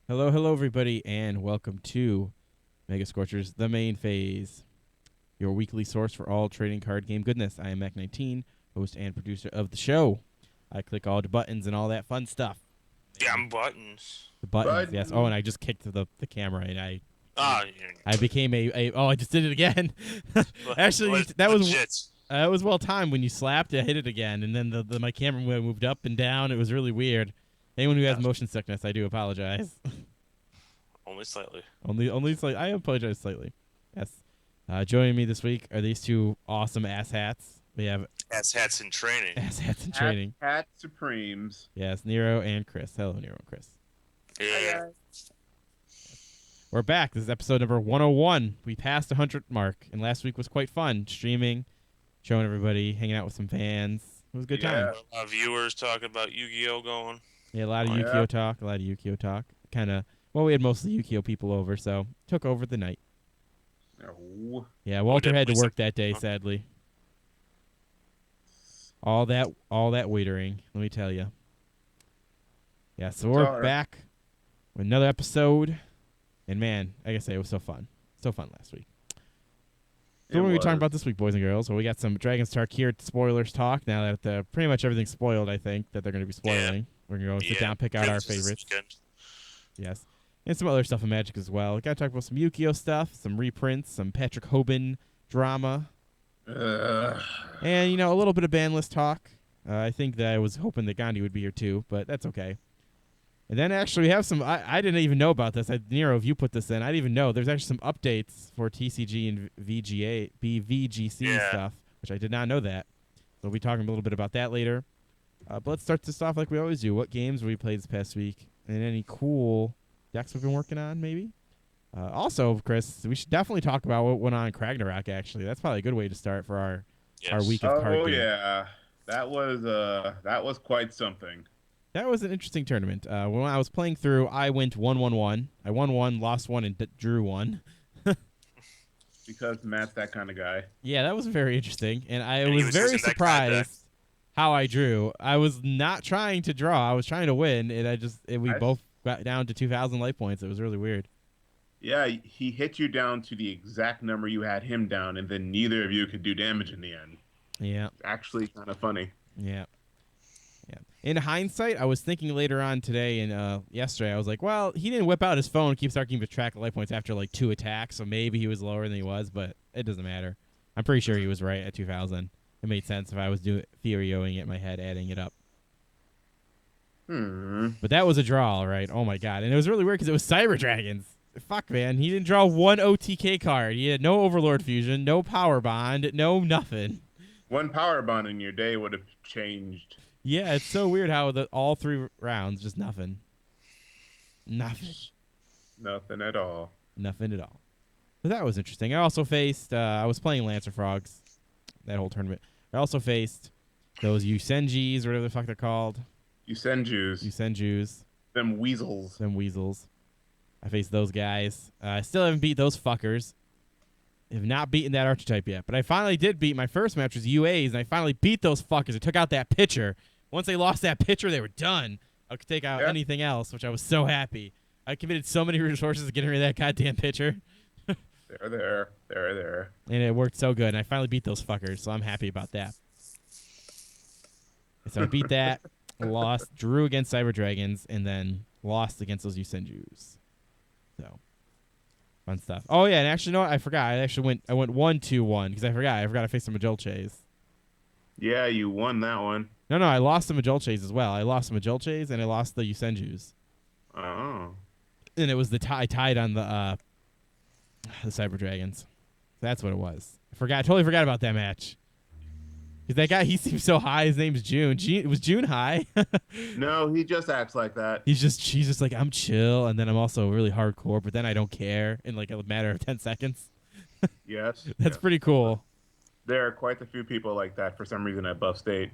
Hello, everybody, and welcome to Mega Scorchers, the main phase, your weekly source for all trading card game goodness. I am Mac19, host and producer of the show. I click all the buttons and all that fun stuff. Damn buttons. The buttons, yes. Oh, and I just kicked the camera, and I became I just did it again. Actually, that was well timed. When you slapped, I hit it again, and then my camera moved up and down. It was really weird. Anyone who has motion sickness, I do apologize. Only slightly. Only slightly. I apologize slightly. Yes. Joining me this week are these two awesome asshats. We have asshats in training. Asshats in training. Hat Supremes. Yes, Nero and Chris. Hello, Nero and Chris. Yeah. We're back. This is episode number 101. We passed the 100 mark, and last week was quite fun. Streaming, showing everybody, hanging out with some fans. It was a good time. A lot of viewers talking about Yu-Gi-Oh going. Yeah, a lot of Yu-Gi-Oh talk. Kind of. Well, we had mostly Yu-Gi-Oh people over, so took over the night. Oh. Yeah, Walter had to work that day, sadly. All that waitering, let me tell you. Yeah, so we're back with another episode, and man, like I say, it was so fun last week. So what are we talking about this week, boys and girls? Well, we got some Dragons of Tarkir spoilers talk. Now that pretty much everything's spoiled, I think that they're going to be spoiling. Yeah. We're going to go sit down, pick out our favorites. Yes. And some other stuff in Magic as well. We got to talk about some Yu-Gi-Oh stuff, some reprints, some Patrick Hoban drama. And, a little bit of ban list talk. I think that I was hoping that Gandhi would be here too, but that's okay. And then actually we have some, I didn't even know about this. Nero, if you put this in, I didn't even know. There's actually some updates for TCG and VGC stuff, which I did not know that. So we'll be talking a little bit about that later. But let's start this off like we always do. What games we played this past week? And any cool decks we've been working on, maybe? Also, Chris, we should definitely talk about what went on in Ragnarok, actually. That's probably a good way to start for our week of card game. Oh, yeah. That was quite something. That was an interesting tournament. When I was playing through, I went 1-1-1. I won 1, lost 1, and drew 1. Because Matt's that kind of guy. Yeah, that was very interesting. And I was very surprised how I drew. I was not trying to draw. I was trying to win, and we both got down to 2,000 life points. It was really weird. Yeah, he hit you down to the exact number you had him down, and then neither of you could do damage in the end. Yeah. It's actually kind of funny. Yeah. In hindsight, I was thinking later on today and yesterday, I was like, well, he didn't whip out his phone and keep starting to track life points after like 2 attacks, so maybe he was lower than he was, but it doesn't matter. I'm pretty sure he was right at 2,000. It made sense if I was theorying it in my head, adding it up. But that was a draw, right? Oh my god. And it was really weird because it was Cyber Dragons. Fuck, man. He didn't draw one OTK card. He had no Overlord Fusion, no Power Bond, no nothing. One Power Bond in your day would have changed. Yeah, it's so weird how all 3 rounds, just nothing. Nothing. Nothing at all. Nothing at all. But that was interesting. I also faced, I was playing Lancer Frogs that whole tournament. I also faced those Yusenjis, or whatever the fuck they're called. Yusenjus. Them weasels. I faced those guys. I still haven't beat those fuckers. Have not beaten that archetype yet. But I finally did beat. My first match was UAs, and I finally beat those fuckers. I took out that pitcher. Once they lost that pitcher, they were done. I could take out anything else, which I was so happy. I committed so many resources to getting rid of that goddamn pitcher. They're there. And it worked so good, and I finally beat those fuckers, so I'm happy about that. So I beat that, lost, drew against Cyber Dragons, and then lost against those Yusenjus. So, fun stuff. Oh, yeah, and actually, no, I forgot. I went 1-2-1, because I forgot to face the Majolches. Yeah, you won that one. No, I lost the Majolches as well. I lost the Majolches, and I lost the Yusenjus. Oh. And it was I tied on the Cyber Dragons. That's what it was. I totally forgot about that match. Because that guy, he seems so high. His name's June. Was June high? No, he just acts like that. She's just like, I'm chill, and then I'm also really hardcore, but then I don't care in like a matter of 10 seconds. Yes. That's Yes. pretty cool. There are quite a few people like that for some reason at Buff State.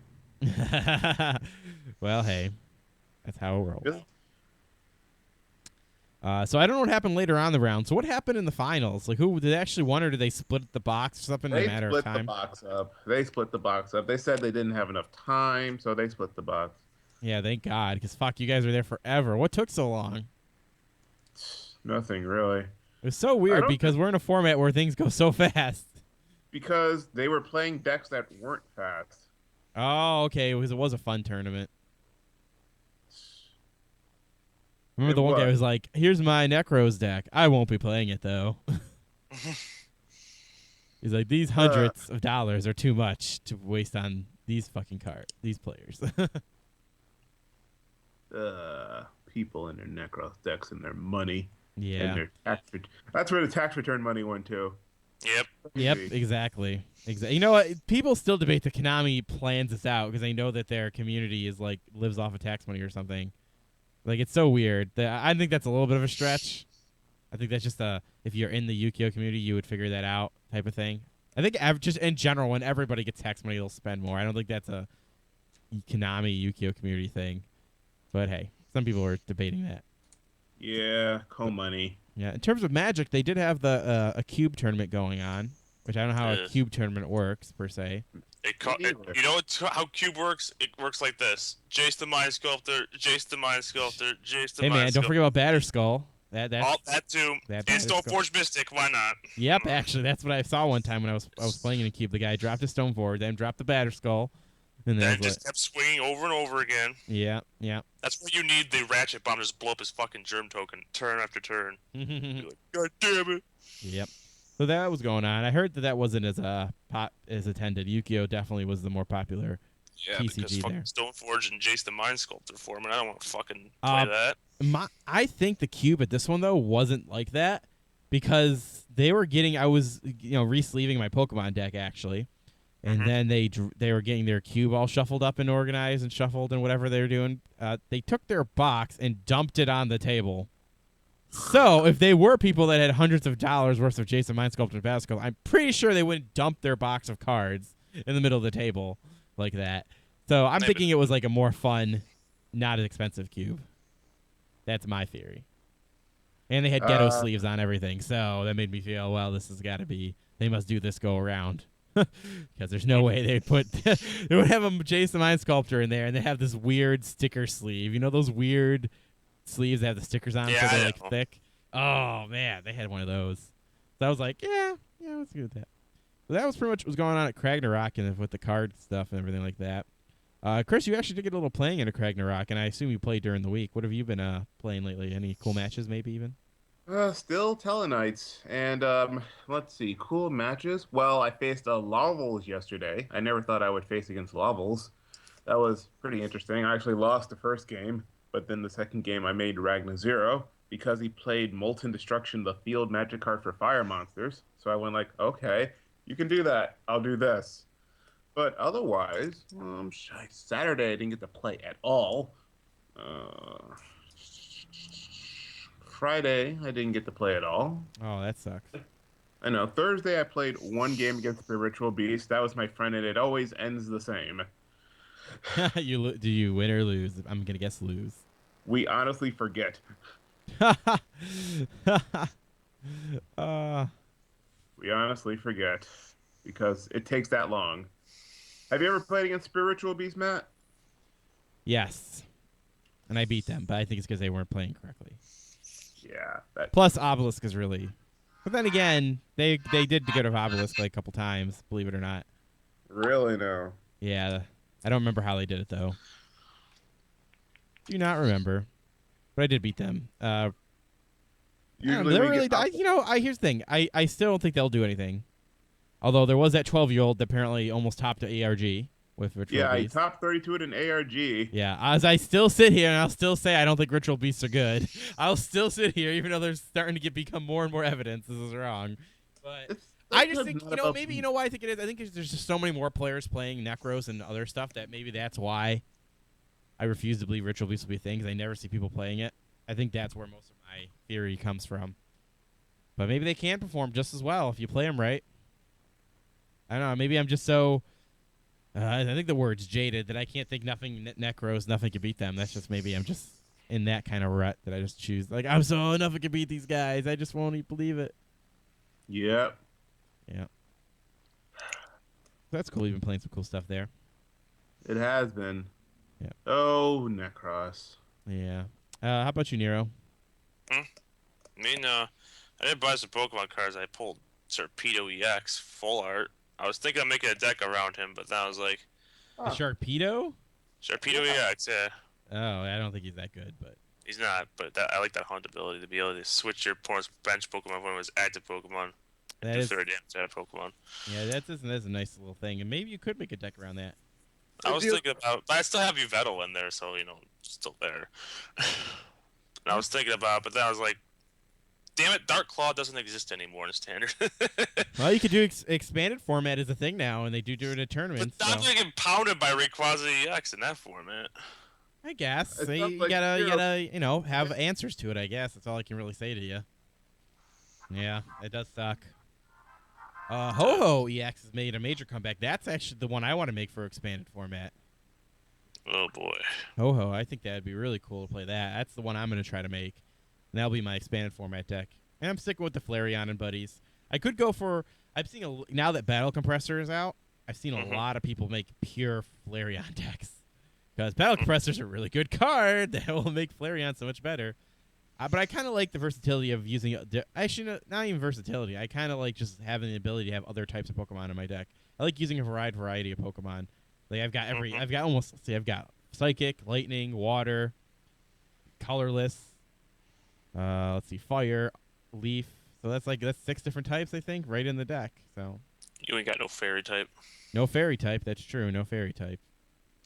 Well, hey, that's how it rolls. Just So I don't know what happened later on in the round. So what happened in the finals? Like, who did they actually won, or did they split the box or something in a They matter of split the time? box up. They split the box up. They said they didn't have enough time, so they split the box. Yeah, thank God, because fuck, you guys were there forever. What took so long? It Nothing really. was so I weird don't because think we're in a format where things go so fast. because they were playing decks that weren't fast. Oh, okay, because it was a fun tournament. Remember It the one guy was. was like, "Here's my Necros deck. I won't be playing it though." He's like, "These Uh, hundreds of dollars are too much to waste on these fucking these players." People and their Necros decks and their money and Yeah. their That's where the tax return money went to. Yep. Yep. Exactly. Exactly. You know what? People still debate that Konami plans this out because they know that their community is like lives off of tax money or something. Like, it's so weird. I think that's a little bit of a stretch. I think that's just if you're in the Yu-Gi-Oh community, you would figure that out type of thing. I think just in general, when everybody gets tax money, they'll spend more. I don't think that's a Konami Yu-Gi-Oh community thing. But hey, some people are debating that. Yeah, But, money. yeah, in terms of Magic, they did have the a cube tournament going on, which I don't know how a Yeah. cube tournament works per se. Either. You know how Cube works? It works like this: Jace the Mind Sculptor, Jace the Mind Sculptor, Jace the Hey man, Mind don't Sculptor. forget about Batter Skull. All that too. That And Batter Skull. Stoneforge Mystic. Why not? Yep, actually, that's what I saw one time when I was playing in a cube. The guy dropped his Stone Forward, then dropped the Batter Skull, and then Then was like, just kept swinging over and over again. yeah, yeah. That's where you need the Ratchet Bomb to just blow up his fucking germ token turn after turn. You're Yep. like, God damn it. So that was going on. I heard that wasn't as as attended. Yu-Gi-Oh definitely was the more popular Yeah, because TCG fucking there. Stoneforge and Jace the Mind Sculptor for him, and I don't want to fucking play Uh, that. I think the cube at this one though wasn't like that because they were getting. I was re-sleeving my Pokemon deck actually, and Mhm. then they were getting their cube all shuffled up and organized and shuffled and whatever they were doing. They took their box and dumped it on the table. So if they were people that had hundreds of dollars worth of Jason Mind Sculptor and Basco, I'm pretty sure they wouldn't dump their box of cards in the middle of the table like that. So I'm Maybe. thinking it was like a more fun, not as expensive cube. That's my theory. And they had ghetto sleeves on everything, so that made me feel, well, this has got to be, they must do this go around. Because there's no way they would have a Jason Mind Sculptor in there and they have this weird sticker sleeve. You know those weird sleeves that have the stickers on, Yeah, so they're I like know. thick. Oh man, they had one of those. So I was like, yeah, let's do that. So that was pretty much what was going on at Ragnarok and with the card stuff and everything like that. Chris, you actually did get a little playing into Ragnarok, and I assume you played during the week. What have you been playing lately? Any cool matches, maybe even? Still Telenites. And let's see, cool matches. Well, I faced a Lavels yesterday. I never thought I would face against Lavels. That was pretty interesting. I actually lost the first game, but then the second game I made Ragnar 0 because he played Molten Destruction, the field magic card for fire monsters. So I went like, okay, you can do that. I'll do this. But otherwise, Saturday I didn't get to play at all. Uh, Friday I didn't get to play at all. Oh, that sucks. I know. Thursday I played one game against Spiritual Beast. That was my friend, and it always ends the same. Do you win or lose? I'm gonna guess lose. We honestly forget. uh, We honestly forget because it takes that long. Have you ever played against Spiritual Beast, Matt? yes, and I beat them, but I think it's because they weren't playing correctly. Yeah. Plus, Obelisk is really. But then again, they did get of Obelisk like a couple times, believe it or not. Really no. Yeah, I don't remember how they did it though. Do not remember, but I did beat them. Usually we get here's the thing. I still don't think they'll do anything. Although there was that 12-year-old that apparently almost topped the ARG with Ritual Yeah, he Beast. top 32 at an ARG. Yeah, as I still sit here and I'll still say I don't think Ritual Beasts are good. I'll still sit here even though there's starting to become more and more evidence this is wrong. But I just think, maybe you know why I think it is. I think there's just so many more players playing Necros and other stuff that maybe that's why I refuse to believe Ritual Beasts will be a thing because I never see people playing it. I think that's where most of my theory comes from. But maybe they can perform just as well if you play them right. I don't know. Maybe I'm just so. I think the word's jaded that I can't think nothing Necros, nothing can beat them. That's just maybe I'm just in that kind of rut that I just choose. Like, I'm so nothing can beat these guys. I just won't even believe it. Yep. Yeah. That's cool. You've been playing some cool stuff there. It has been. Yeah. Oh, Necros. Yeah. How about you, Nero? I mean, I didn't buy some Pokemon cards. I pulled Torpedo EX full art. I was thinking of making a deck around him, but then I was like, The Sharpedo? Torpedo EX, yeah. Oh, I don't think he's that good, but He's not, but I like that hunt ability to be able to switch your opponent's bench Pokemon when it was active Pokemon. that Do is, 30 damage to that Pokemon. yeah, that's a nice little thing, and maybe you could make a deck around that. I was thinking about, but I still have Yveltal in there, so still there. And I was thinking about, but then I was like, damn it, Dark Claw doesn't exist anymore in Standard. Well, you could do expanded format as a thing now, and they do it in But tournaments. I'm So. getting pounded by Rayquaza EX in that format. I guess It so sounds you like gotta have answers to it. I guess that's all I can really say to you. Yeah, it does suck. Ho-Ho EX has made a major comeback. That's actually the one I want to make for expanded format. Oh boy. Ho-Ho, I think that'd be really cool to play that. That's the one I'm gonna try to make. And that'll be my expanded format deck. And I'm sticking with the Flareon and buddies. I could go for. I've seen now that Battle Compressor is out. I've seen a lot of people make pure Flareon decks because Battle Compressor is a really good card that will make Flareon so much better. But I kind of like the versatility of using. Actually, not even versatility. I kind of like just having the ability to have other types of Pokemon in my deck. I like using a variety of Pokemon. Like I've got I've got almost. See, I've got Psychic, Lightning, Water, Colorless. Let's see, Fire, Leaf. So that's 6 different types, I think, right in the deck. So You ain't got no fairy type. no fairy type. That's true. No fairy type.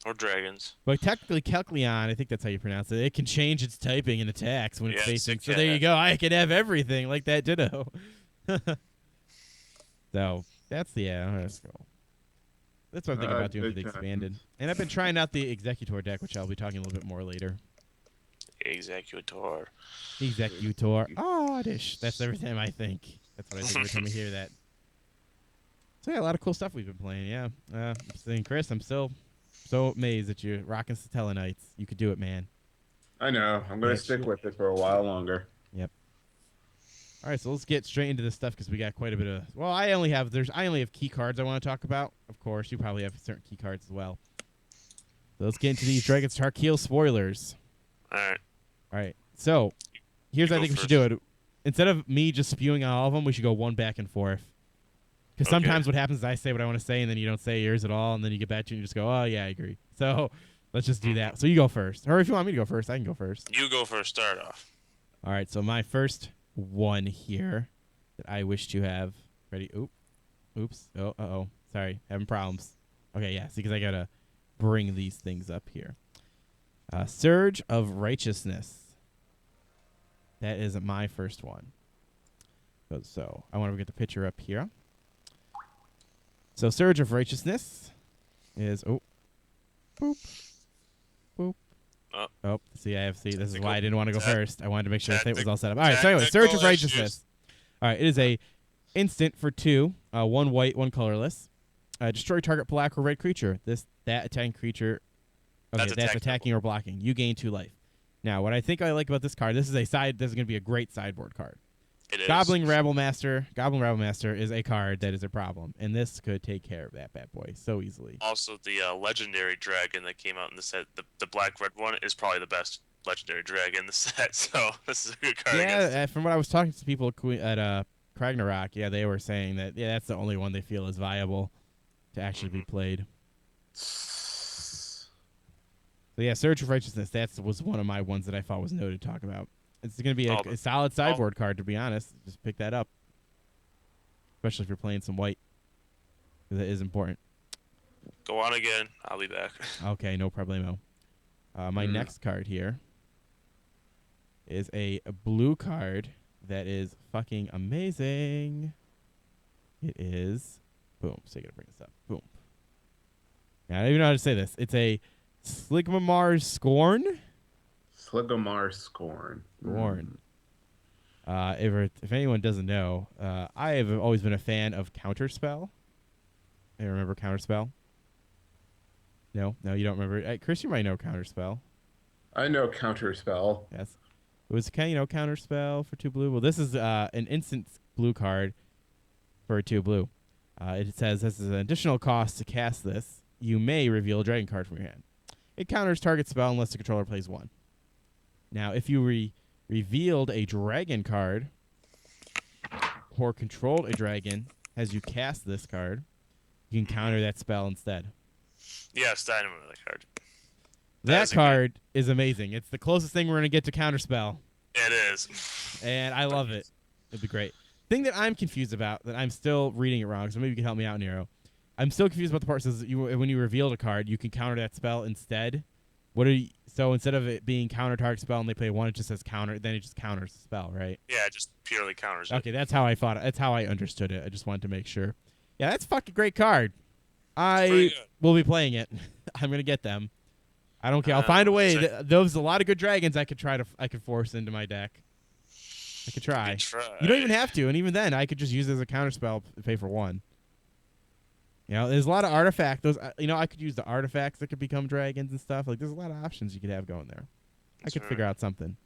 Or dragons. But technically, Kecleon, I think that's how you pronounce it. It can change its typing and attacks when it's Yes, facing. it So there you can. go. I can have everything like that Ditto. So that's that's cool. That's what I'm thinking about doing for the Good expanded. times. And I've been trying out the Exeggutor deck, which I'll be talking a little bit more later. Exeggutor. Exeggutor. Oddish. That's every time I think. That's what I think every time I hear that. So yeah, a lot of cool stuff we've been playing. Yeah. I'm saying, Chris, I'm still so amazed that you're rocking Satellarknights. You could do it, man. I know. I'm going to stick with it for a while longer. Yep. All right, so let's get straight into this stuff because we got quite a bit of. Well, I only have key cards I want to talk about. Of course, you probably have certain key cards as well. So let's get into these Dragons of Tarkir spoilers. Alright. All right. So here's You how I go think we should first. do it. Instead of me just spewing on all of them, we should go one back and forth. Because Okay. sometimes what happens is I say what I want to say, and then you don't say yours at all, and then you get back to it and you just go, oh, yeah, I agree. So let's just do that. So you go first. Or if you want me to go first, I can go first. You go first, start off. All right, so my first one here that I wish to have. Ready? Oops. Oh, uh-oh. Sorry. Having problems. Okay, yeah. See, because I got to bring these things up here. Surge of Righteousness. That is my first one. So I want to get the picture up here. So Surge of Righteousness is boop, boop. See, this is why I didn't want to go first. I wanted to make sure the state was all set up. All right, so anyway, Surge of Righteousness. All right, it is a instant for 2, 1 white, 1 colorless. Destroy target black or red creature. That attacking creature. Okay, that's attacking or blocking. You gain 2 life. Now, what I think I like about this card, this is going to be a great sideboard card. It is. Goblin Rabble Master is a card that is a problem, and this could take care of that bad boy so easily. Also, the legendary dragon that came out in the set, the black-red one, is probably the best legendary dragon in the set, so this is a good card. Yeah, from what I was talking to people at Ragnarok, yeah, they were saying that that's the only one they feel is viable to actually be played. So yeah, Surge of Righteousness, was one of my ones that I thought was noted to talk about. It's going to be a solid sideboard card, to be honest. Just pick that up. Especially if you're playing some white. Because that is important. Go on again. I'll be back. Okay, no problemo. My next card here is a blue card that is fucking amazing. It is... Boom. So you got to bring this up. Boom. Now, I don't even know how to say this. It's a Sligmar's Scorn. Sligomar Scorn. Scorn. If anyone doesn't know, I have always been a fan of Counterspell. I remember Counterspell. No, you don't remember. Chris, you might know Counterspell. I know Counterspell. Yes, it was Counterspell for 2 blue. Well, this is an instant blue card for 2 blue. It says this is an additional cost to cast this. You may reveal a dragon card from your hand. It counters target spell unless the controller plays 1. Now, if you revealed a dragon card or controlled a dragon as you cast this card, you can counter that spell instead. Yes, I remember that card. That card is amazing. It's the closest thing we're going to get to counterspell. It is. And I love it. It'd be great. Thing that I'm confused about, that I'm still reading it wrong, so maybe you can help me out, Nero. I'm still confused about the part that says when you revealed a card, you can counter that spell instead. So instead of it being counter target spell and they play 1, it just says counter, then it just counters the spell, right? Yeah, it just purely counters it. Okay, that's how I thought. That's how I understood it. I just wanted to make sure. Yeah, that's a fucking great card. I will be playing it. I'm gonna get them. I don't care. I'll find a way. There's a lot of good dragons I could force into my deck. I could try. You don't even have to, and even then, I could just use it as a counter spell, pay for 1. You know, there's a lot of artifacts. I could use the artifacts that could become dragons and stuff. Like, there's a lot of options you could have going there. I could figure out something.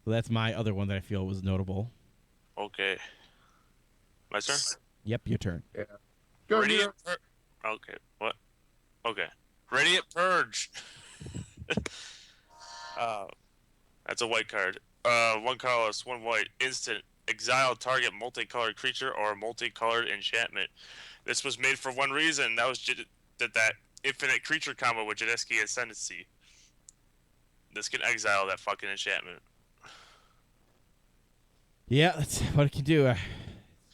So that's my other one that I feel was notable. Okay. My turn? Yep, your turn. Yeah. Go Radiant Okay, what? Okay. Radiant Purge. That's a white card. 1 colorless, 1 white. Instant. Exile target multicolored creature or multicolored enchantment. This was made for one reason. That was that infinite creature combo with Jadeski Ascendancy. This can exile that fucking enchantment. Yeah, that's what it can do.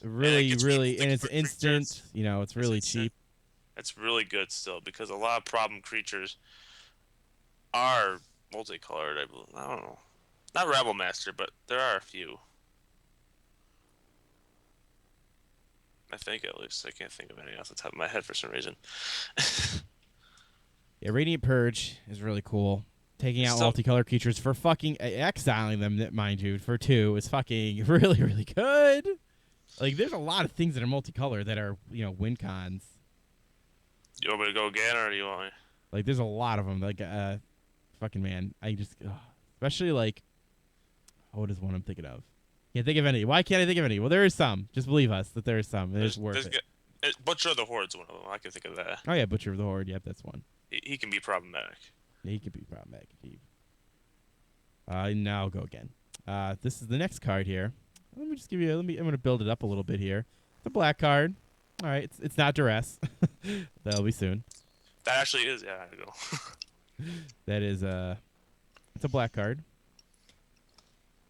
Really, and it's instant. Creatures. You know, it's really cheap. It's really good still because a lot of problem creatures are multicolored. I don't know. Not Rabble Master, but there are a few. I think at least. I can't think of anything off the top of my head for some reason. Yeah, Radiant Purge is really cool. Taking out multicolored creatures for fucking exiling them, mind you, for 2 is fucking really, really good. Like, there's a lot of things that are multicolored that are, win cons. You want me to go again, or do you want me? Like, there's a lot of them. Like, fucking man, especially like, what is one I'm thinking of? Can't think of any. Why can't I think of any? Well, there is some. Just believe us that there is some. It's worth it. Butcher of the Horde's one of them. I can think of that. Oh yeah, Butcher of the Horde. Yep, that's one. He can be problematic. Yeah, he can be problematic indeed. Now I'll go again. This is the next card here. Let me just give you. I'm gonna build it up a little bit here. It's a black card. All right, it's not duress. That'll be soon. That actually is. Yeah, I go. That is it's a black card.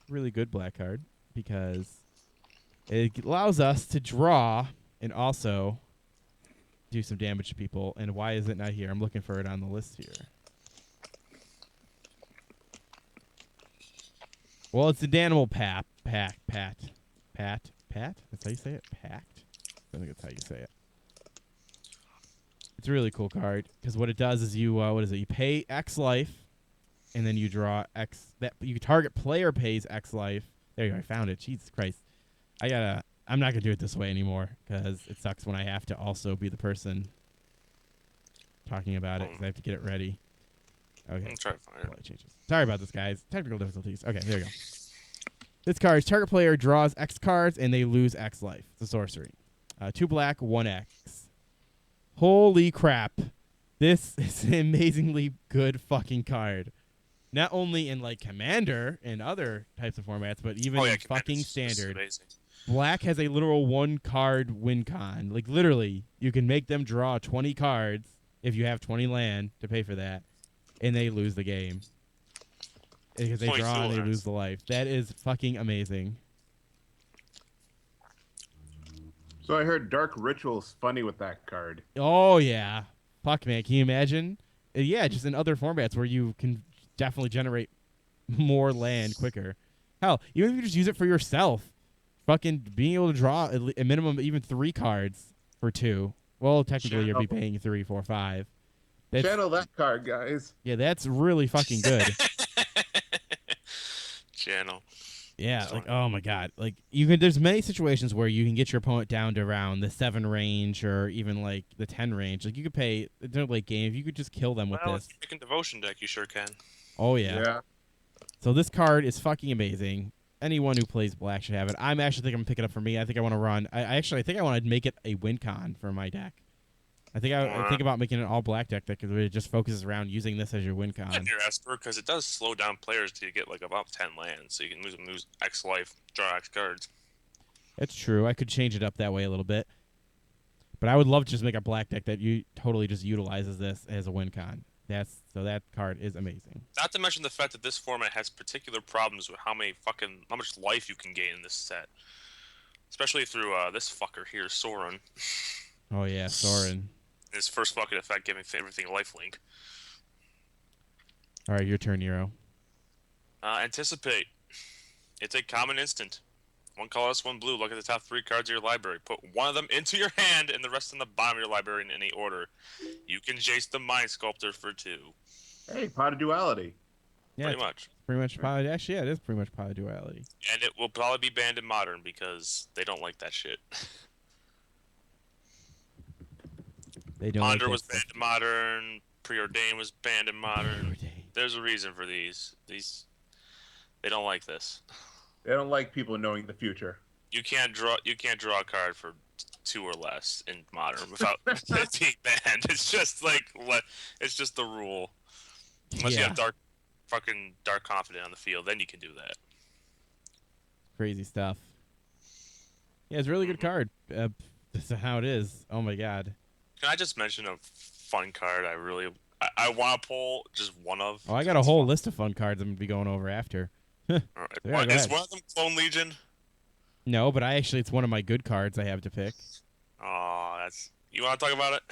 Really good black card because it allows us to draw and also do some damage to people. And why is it not here? I'm looking for it on the list here. Well, it's the Danimal Pat. That's how you say it? Pact? I think that's how you say it. It's a really cool card because what it does is you you pay X life, and then you draw X. That you target player pays X life. There you go. I found it. Jesus Christ. I'm not gonna do it this way anymore because it sucks when I have to also be the person talking about it because I have to get it ready. Okay. I'm trying to find it. Changes. Sorry about this, guys. Technical difficulties. Okay, there you go. This card is target player draws X cards and they lose X life. It's a sorcery. 2 black, 1 X. Holy crap. This is an amazingly good fucking card. Not only in like Commander and other types of formats, but even in fucking Standard. Black has a literal 1 card win con. Like literally, you can make them draw 20 cards if you have 20 land to pay for that, and they lose the game. Because they draw and they lose the life. That is fucking amazing. So I heard Dark Ritual's funny with that card. Oh, yeah. Fuck, man. Can you imagine? Yeah, just in other formats where you can definitely generate more land quicker. Hell, even if you just use it for yourself, fucking being able to draw a minimum of even 3 cards for 2. Well, technically, you'll be paying 3, 4, 5. Channel that card, guys. Yeah, that's really fucking good. Channel. Yeah, like oh my god, like you can. There's many situations where you can get your opponent down to around the 7 range or even like the 10 range. Like you could pay their late game if you could just kill them with Well, if this. you're picking devotion deck, you sure can. Oh yeah. Yeah. So this card is fucking amazing. Anyone who plays black should have it. I'm actually think I'm gonna pick it up for me. I think I want to run. I think I want to make it a win con for my deck. I think about making an all black deck that really just focuses around using this as your win con. And your Esper, because it does slow down players to get like about 10 lands, so you can lose X life, draw X cards. It's true. I could change it up that way a little bit. But I would love to just make a black deck that you totally just utilizes this as a win con. So that card is amazing. Not to mention the fact that this format has particular problems with how much life you can gain in this set, especially through this fucker here, Soren. Oh yeah, Soren. His first fucking effect giving everything lifelink. All right, your turn, Nero. Anticipate. It's a common instant. 1 colorless, 1 blue. Look at the top 3 cards of your library. Put one of them into your hand and the rest in the bottom of your library in any order. You can chase the Mind Sculptor for 2. Hey, pot of duality. Yeah, Pretty much. pretty much poly. Actually, yeah, it is pretty much poly duality. And it will probably be banned in Modern because they don't like that shit. They don't. Ponder like was that banned in Modern. Preordain was banned in Modern. stuff. There's a reason for these. They don't like this. They don't like people knowing the future. You can't draw a card for 2 or less in Modern without it being banned. It's just it's just the rule. Unless you have dark confident on the field, then you can do that. Crazy stuff. Yeah, it's a really good card. This is how it is. Oh my god. Can I just mention a fun card I want to pull just one of? Oh, I got a whole list of fun cards I'm gonna be going over after. All Yeah, right. go Is ahead. one of them Clone Legion? No, but it's one of my good cards I have to pick. Oh, you want to talk about it?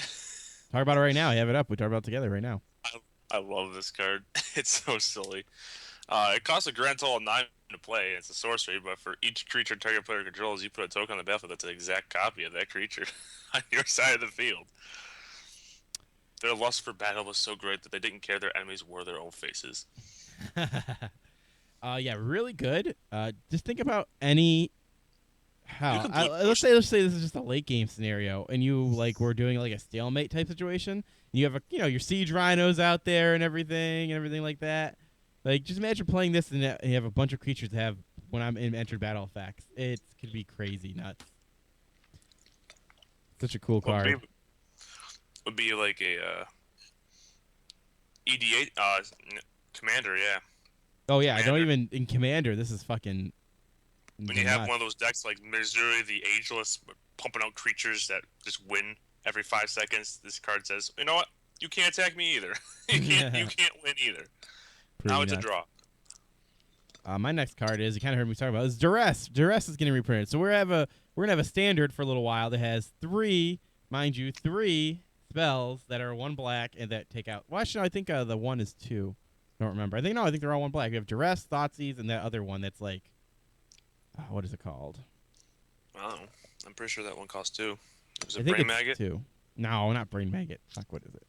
Talk about it right now. I have it up. We talk about it together right now. I love this card. It's so silly. It costs a grand total of 9 to play, and it's a sorcery, but for each creature target player controls, you put a token on the battlefield that's an exact copy of that creature on your side of the field. Their lust for battle was so great that they didn't care their enemies were their own faces. Yeah, really good. Just think about any. Let's say this is just a late game scenario, and we're doing like a stalemate type situation. And you have your siege rhinos out there and everything like that. Like, just imagine playing this and you have a bunch of creatures that have when I'm in entered battle effects. It could be crazy nuts. Such a cool card. Would be like a EDA commander, yeah. Oh yeah, I don't Commander. even in Commander. This is fucking. When you have one of those decks like Missouri the Ageless, pumping out creatures that just win every 5 seconds, this card says, you know what? You can't attack me either. you can't win either. Pretty Now it's nuts. a draw. My next card you kind of heard me talk about is Duress. Duress is getting reprinted, so we're gonna have a standard for a little while that has 3 spells that are 1 black and that take out. Well, actually, I think the one is 2. I don't remember. I think they're all 1 black. We have Duress, Thoughtseize, and that other one that's like, what is it called? I don't know. I'm pretty sure that one costs 2. Was I it think Brain it's Maggot? 2. No, not Brain Maggot. Fuck, what is it?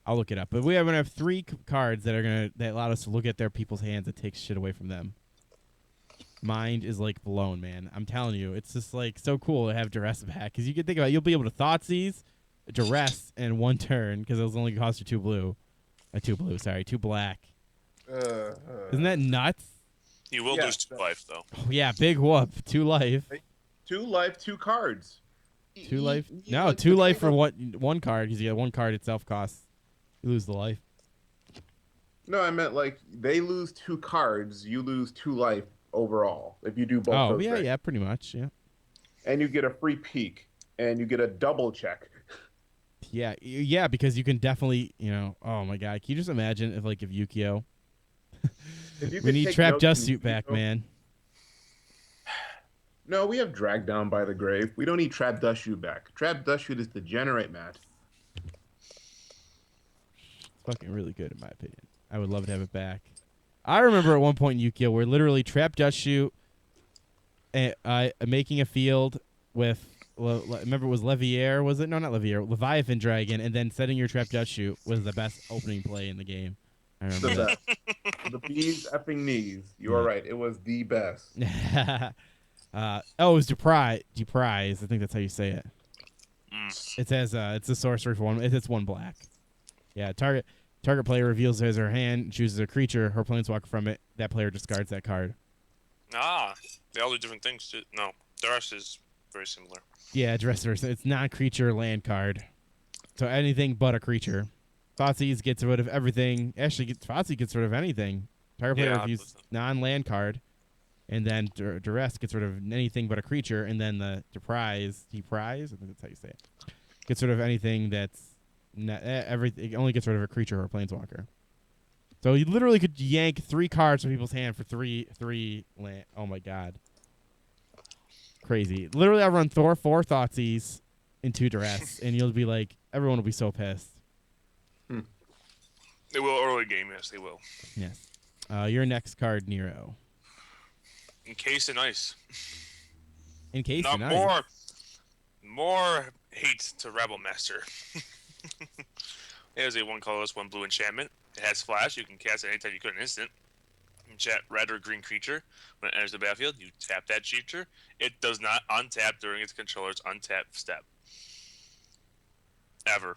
I'll look it up. But we're gonna have 3 cards that allow us to look at their people's hands and take shit away from them. Mind is like blown, man. I'm telling you, it's just like so cool to have Duress back because you can think about it, you'll be able to Thoughtseize, Duress in 1 turn because it'll only cost you 2 blue. 2 black. Isn't that nuts? You will lose 2 life, though. Oh, yeah, big whoop. 2 life. 2 life, 2 cards. 2 life. No, 2 life for one card because you get 1 card itself costs. You lose the life. No, I meant like they lose 2 cards, you lose 2 life overall if you do both. Oh, those yeah, things. yeah, pretty much, yeah. And you get a free peek, and you get a double check. Yeah, because you can definitely, oh my god, can you just imagine if Yukio? We need Trap Dust Suit back, man. No, we have Drag Down by the Grave. We don't need Trap Dust Shoot back. Trap Dust Shoot is degenerate, Matt. It's fucking really good in my opinion. I would love to have it back. I remember at one point in Yu-Gi-Oh! Where literally Trap Dust Shoot making a field with, remember it was Leviair, was it? No, not Leviair. Leviathan Dragon, and then setting your Trap Dust Shoot was the best opening play in the game. I The remember best. The bees effing knees. You are Yeah. right. It was the best. that. Oh, it was Deprise. I think that's how you say it. Mm. It says it's a sorcery for one. It's one black. Yeah, target player reveals as her hand, chooses a creature, her planeswalker from it. That player discards that card. Ah, they all do different things too. No, the rest is very similar. Yeah, dresser. It's non-creature land card. So anything but a creature. Thoughtseizes gets rid of everything. Actually, Thoughtseize gets rid of anything. Target player Yeah, reviews non-land card, and then Duress gets rid of anything but a creature, and then the Deprise, I think that's how you say it, gets rid of anything that's everything. It only gets rid of a creature or a planeswalker. So you literally could yank 3 cards from people's hand for three land. Oh my god, crazy! Literally, I run 4 Thoughtseize into Duress, and you'll be like, everyone will be so pissed. They will early game, yes, they will. Yes. Your next card, Nero. Encased in ice. Encased Not in ice. more hate to Rebel Master. It has a 1 colorless, 1 blue enchantment. It has flash. You can cast it anytime you could an instant. Enchant red or green creature. When it enters the battlefield, you tap that creature. It does not untap during its controller's untap step. Ever.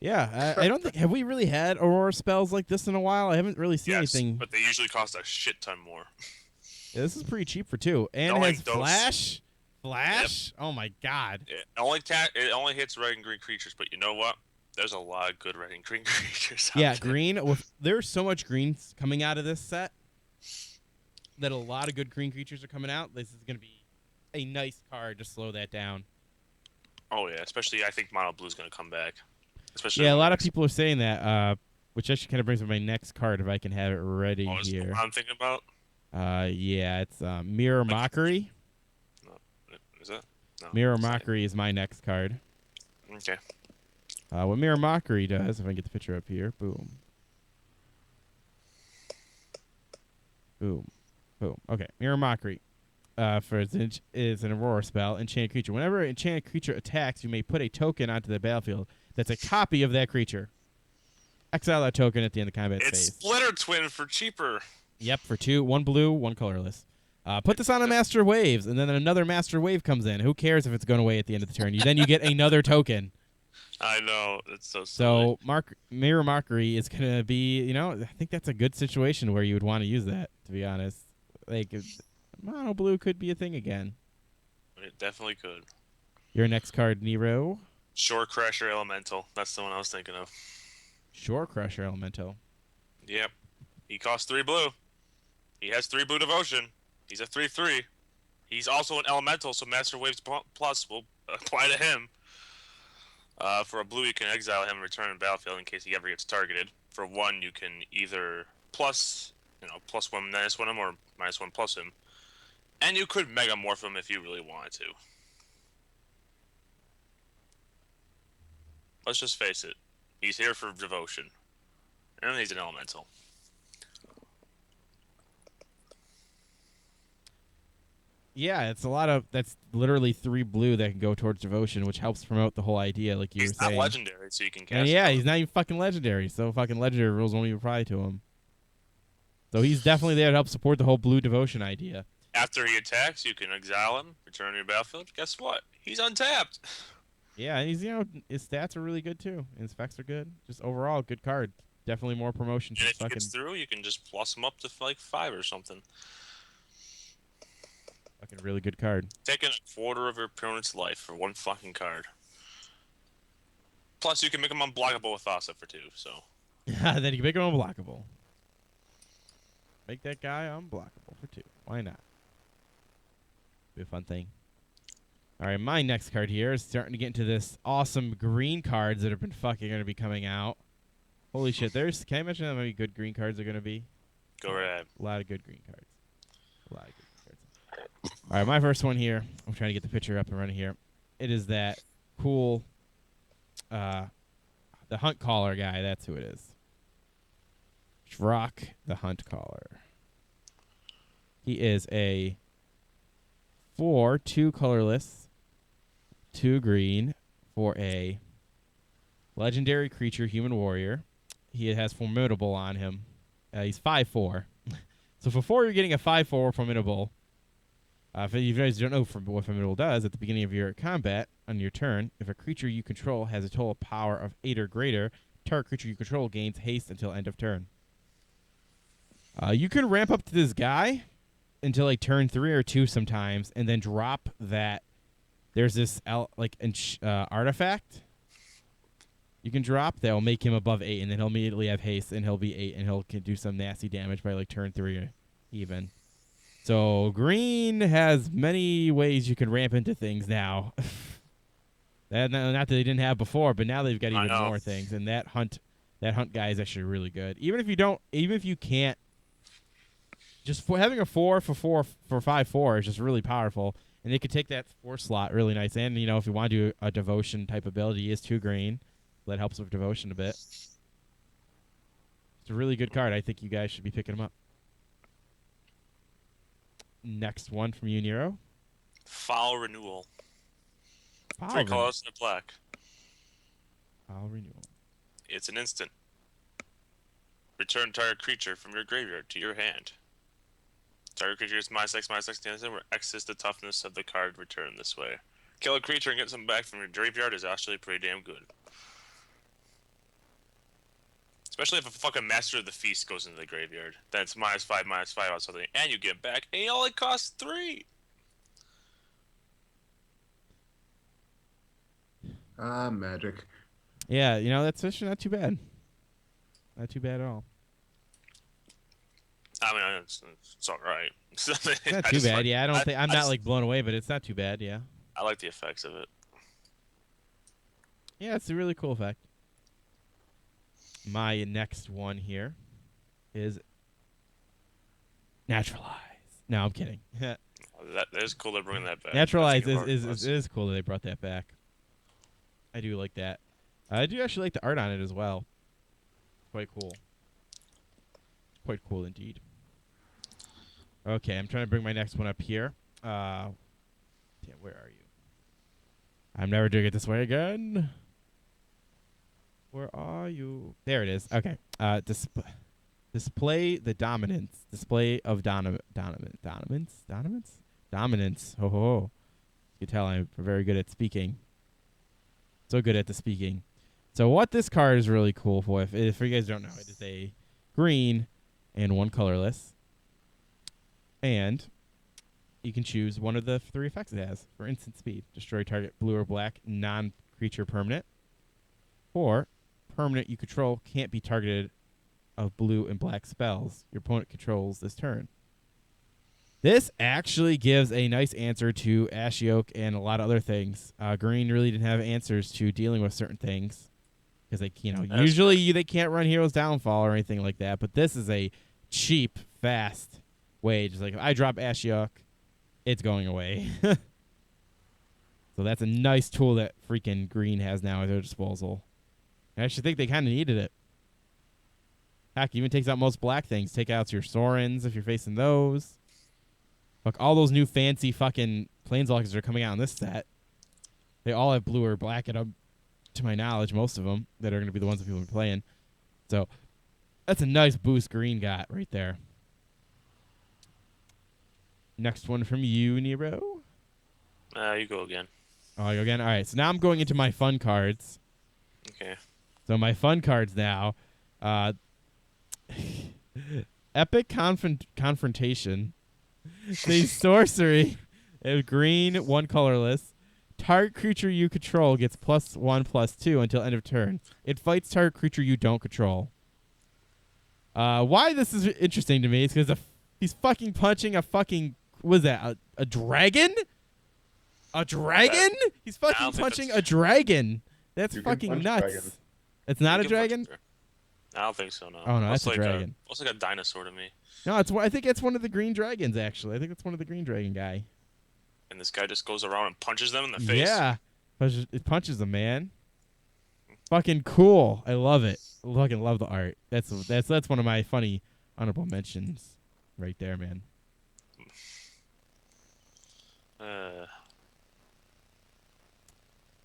Yeah, I don't think have we really had Aurora spells like this in a while. I haven't really seen Yes, anything. but they usually cost a shit ton more. Yeah, this is pretty cheap for 2, and it Knowing has those- flash. Flash. Oh my god. It only hits red and green creatures, but you know what? There's a lot of good red and green creatures out Yeah, there. green. There's so much green coming out of this set that a lot of good green creatures are coming out. This is going to be a nice card to slow that down. Oh yeah, especially I think mono blue is going to come back. Especially Yeah, a lot of people are saying that, which actually kind of brings up my next card if I can have it ready is here. what I'm thinking about. Yeah, it's Mirror Mockery. No, is that? No. Mirror it's not. Mockery is my next card. Okay. What Mirror Mockery does, if I can get the picture up here, boom. Boom. Boom. Okay, Mirror Mockery. Is an Aurora spell, enchanted creature. Whenever an enchanted creature attacks, you may put a token onto the battlefield that's a copy of that creature. Exile that token at the end of combat It's phase. Splitter Twin for cheaper. Yep, for 2, 1 blue, 1 colorless. Put this on a Master Waves, and then another Master Wave comes in. Who cares if it's going away at the end of the turn? Then you get another token. I know. It's so silly. So Mirror Mockery is going to be, I think that's a good situation where you would want to use that, to be honest. Like, mono blue could be a thing again. It definitely could. Your next card, Nero. Shore Crasher Elemental. That's the one I was thinking of. Shore Crusher Elemental. Yep. He costs 3 blue. He has 3 blue devotion. He's a 3/3. He's also an elemental, so Master Waves Plus will apply to him. For a blue, you can exile him and return to the battlefield in case he ever gets targeted. For 1, you can either plus 1 -1 him or -1 plus him. And you could Megamorph him if you really wanted to. Let's just face it. He's here for devotion. And he's an elemental. Yeah, that's literally 3 blue that can go towards devotion, which helps promote the whole idea, like you He's were not saying. legendary, so you can cast And yeah, him. he's not even fucking legendary, so fucking legendary rules won't even apply to him. So he's definitely there to help support the whole blue devotion idea. After he attacks, you can exile him, return to your battlefield. Guess what? He's untapped. Yeah, and he's his stats are really good too. And his specs are good. Just overall, good card. Definitely more promotion to And if he fucking gets through, you can just plus him up to like 5 or something. really good card. Taking a quarter of your opponent's life for 1 fucking card. Plus, you can make him unblockable with Thassa for 2, so. Then you can make him unblockable. Make that guy unblockable for 2. Why not? Be a fun thing. All right, my next card here is starting to get into this awesome green cards that have been fucking going to be coming out. Holy shit! Can I mention how many good green cards are going to be? Go right ahead. A lot of good green cards. A lot of good green cards. All right, my first one here. I'm trying to get the picture up and running here. It is that cool, the Hunt Caller guy. That's who it is. Shrock the Hunt Caller. He is a 4, 2 colorless, 2 green for a legendary creature, human warrior. he has Formidable on him. He's 5/4. So for 4, you're getting a 5/4 Formidable. If you guys don't know what Formidable does, at the beginning of your combat, on your turn, if a creature you control has a total power of 8 or greater, target creature you control gains haste until end of turn. You can ramp up to this guy until like turn 3 or 2 sometimes, and then drop that. There's this artifact you can drop that will make him above 8, and then he'll immediately have haste, and he'll be 8, and he'll can do some nasty damage by like turn 3 or even. So green has many ways you can ramp into things now. Not that they didn't have before, but now they've got even more things. And that hunt guy is actually really good. Even if you can't, just having a 4 for 5/4 is just really powerful. And they could take that 4 slot really nice. And if you want to do a devotion type ability, he is 2 green. That helps with devotion a bit. It's a really good card. I think you guys should be picking him up. Next one from you, Nero. Foul Renewal. Foul 3 colors and a black. Foul Renewal. It's an instant. Return target creature from your graveyard to your hand. Target creature is -X/-X where X is the toughness of the card returned this way. Kill a creature and get some back from your graveyard is actually pretty damn good. Especially if a fucking Master of the Feast goes into the graveyard. Then it's -5/-5 on something, and you get back, and it only costs 3! Magic. Yeah, that's actually not too bad. Not too bad at all. I mean, it's alright. Not too bad, yeah. I'm not like blown away, but it's not too bad, yeah. I like the effects of it. Yeah, it's a really cool effect. My next one here is Naturalize. No, I'm kidding. That is cool they're bringing that back. Naturalize is cool that they brought that back. I do like that. I do actually like the art on it as well. Quite cool. Quite cool indeed. Okay, I'm trying to bring my next one up here. Damn, where are you? I'm never doing it this way again. Where are you? There it is. Okay. Display the dominance. Display of dominance. Dominance. Ho ho ho. You can tell I'm very good at speaking. So good at the speaking. So what this card is really cool for, if you guys don't know, it is a green and 1 colorless. And you can choose one of the 3 effects it has for instant speed. Destroy target blue or black non-creature permanent. Or permanent you control can't be targeted of blue and black spells your opponent controls this turn. This actually gives a nice answer to Ashiok and a lot of other things. Green really didn't have answers to dealing with certain things because usually they can't run Hero's Downfall or anything like that. But this is a cheap, fast way. Just like if I drop Ashiok, it's going away. So that's a nice tool that freaking Green has now at their disposal. I actually think they kind of needed it. Heck, even takes out most black things. Take out your Sorens if you're facing those. Look, all those new fancy fucking Planeswalkers are coming out in this set. They all have blue or black in them, to my knowledge, most of them that are going to be the ones that people are playing. So that's a nice boost Green got right there. Next one from you, Nero. You go again. Oh, I go again? All right, so now I'm going into my fun cards. Okay. So my fun cards now. Epic Confrontation. The sorcery. Green, 1 colorless. Target creature you control gets +1/+2 until end of turn. It fights target creature you don't control. Why this is interesting to me is because he's fucking punching a fucking... What is that? A dragon? A dragon? He's fucking punching a dragon. That's fucking nuts. Dragons. It's not a dragon? I don't think so, no. Oh, no, that's a dragon. Looks like a dinosaur to me. No, I think it's one of the green dragons, actually. I think it's one of the green dragon guy. And this guy just goes around and punches them in the face? Yeah. It punches them, man. Fucking cool. I love it. I fucking love the art. That's one of my funny honorable mentions right there, man.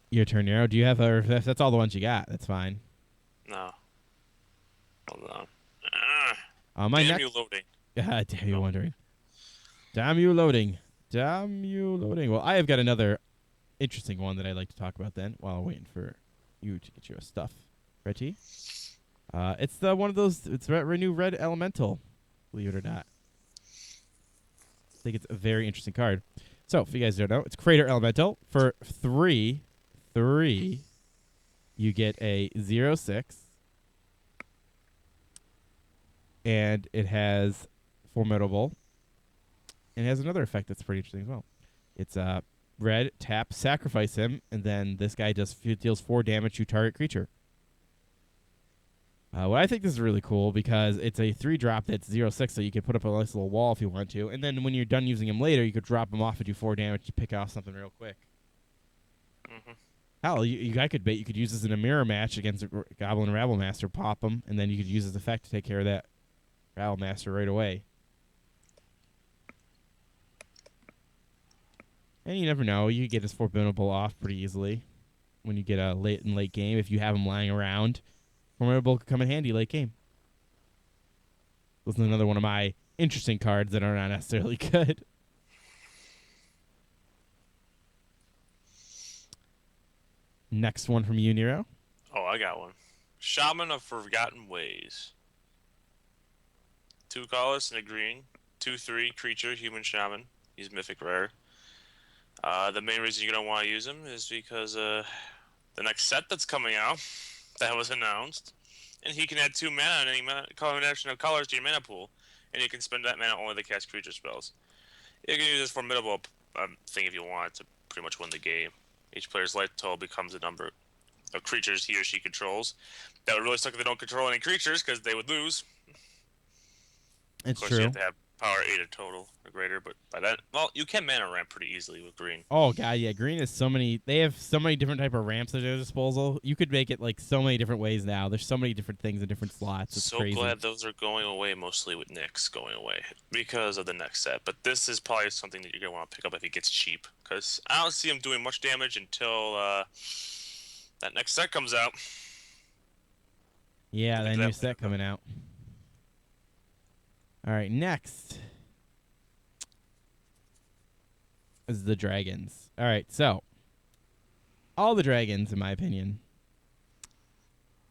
Your turn, Nero. Do you have if that's all the ones you got, that's fine. No. My Damn next. you loading. Damn you Oh. wondering. Damn you loading. Damn you loading. Well, I have got another interesting one that I'd like to talk about then while waiting for you to get your stuff ready. It's one of those. It's Renew Red Elemental. Believe it or not. I think it's a very interesting card. So, if you guys don't know, it's Crater Elemental. For 3, you get a 0/6. And it has Formidable. And it has another effect that's pretty interesting as well. It's red, tap, sacrifice him, and then this guy deals 4 damage to target creature. Well, I think this is really cool because it's a 3-drop that's 0/6, so you can put up a nice little wall if you want to. And then when you're done using him later, you could drop him off and do 4 damage to pick off something real quick. Mm-hmm. Hell, you could use this in a mirror match against a Goblin Rabble Master, pop him, and then you could use his effect to take care of that Rabble Master right away. And you never know, you could get his Formidable off pretty easily when you get a late game if you have him lying around. Formidable could come in handy late game. This is another one of my interesting cards that are not necessarily good. Next one from you, Nero. Oh, I got one. Shaman of Forgotten Ways. 2 colorless and a green. 2/3 creature, human shaman. He's mythic rare. The main reason you're going to want to use him is because the next set that's coming out that was announced, and he can add 2 mana and any combination of colors to your mana pool, and you can spend that mana only to cast creature spells. You can use this formidable thing if you want to pretty much win the game. Each player's life total becomes a number of creatures he or she controls. That would really suck if they don't control any creatures because they would lose. It's Of course, true. you have to have power 8 or total or greater, but by that, well, you can mana ramp pretty easily with green. Oh god, yeah, green is so many. They have so many different type of ramps at their disposal. You could make it like so many different ways now. There's so many different things in different slots. It's So crazy. glad those are going away, mostly with Nyx going away because of the next set. But this is probably something that you're gonna want to pick up if it gets cheap, because I don't see him doing much damage until that next set comes out. Yeah, Look that at new that set coming out. All right, next is the dragons. All right, so all the dragons, in my opinion,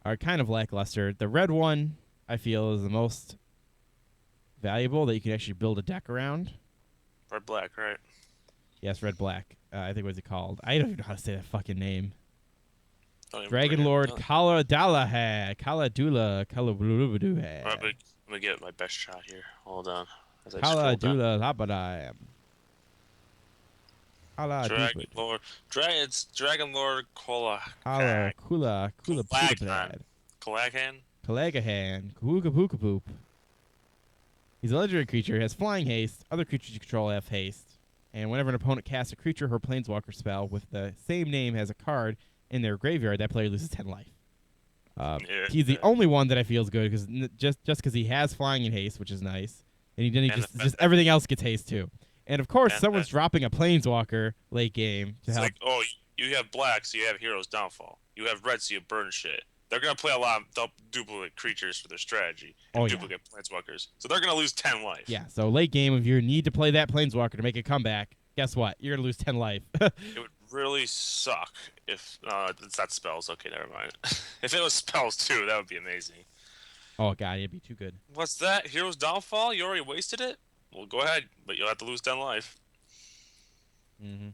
are kind of lackluster. The red one, I feel, is the most valuable that you can actually build a deck around. Red black, right? Yes, red black. I think what's it called? I don't even know how to say that fucking name. Don't even Dragon bring it Lord up. Kaladalaha, Kaladula, Let me get my best shot here. Hold on. As I scroll down. Kaladula Labadam. Dragon Lord. It's Dragon Lord Kula Kalaghan. Kulabad. Kalaghan? Kalagahan. Kahoop. He's a legendary creature, has flying haste. Other creatures you control have haste. And whenever an opponent casts a creature or planeswalker spell with the same name as a card in their graveyard, that player loses 10 life. He's the only one that I feel is good because just because he has flying and haste, which is nice, and then he just everything else gets haste too. And of course, someone's dropping a planeswalker late game to it's help. like, oh, you have black, so you have Hero's Downfall. You have red, so you burn shit. They're gonna play a lot of duplicate creatures for their strategy and duplicate planeswalkers, so they're gonna lose 10 life. Yeah. So late game, if you need to play that planeswalker to make a comeback, guess what? You're gonna lose 10 life. It would really suck if it's not spells. Okay, never mind. If it was spells too, that would be amazing. Oh god, it'd be too good. What's that? Hero's Downfall? You already wasted it? Well, go ahead, but you'll have to lose 10 life. Mm-hmm.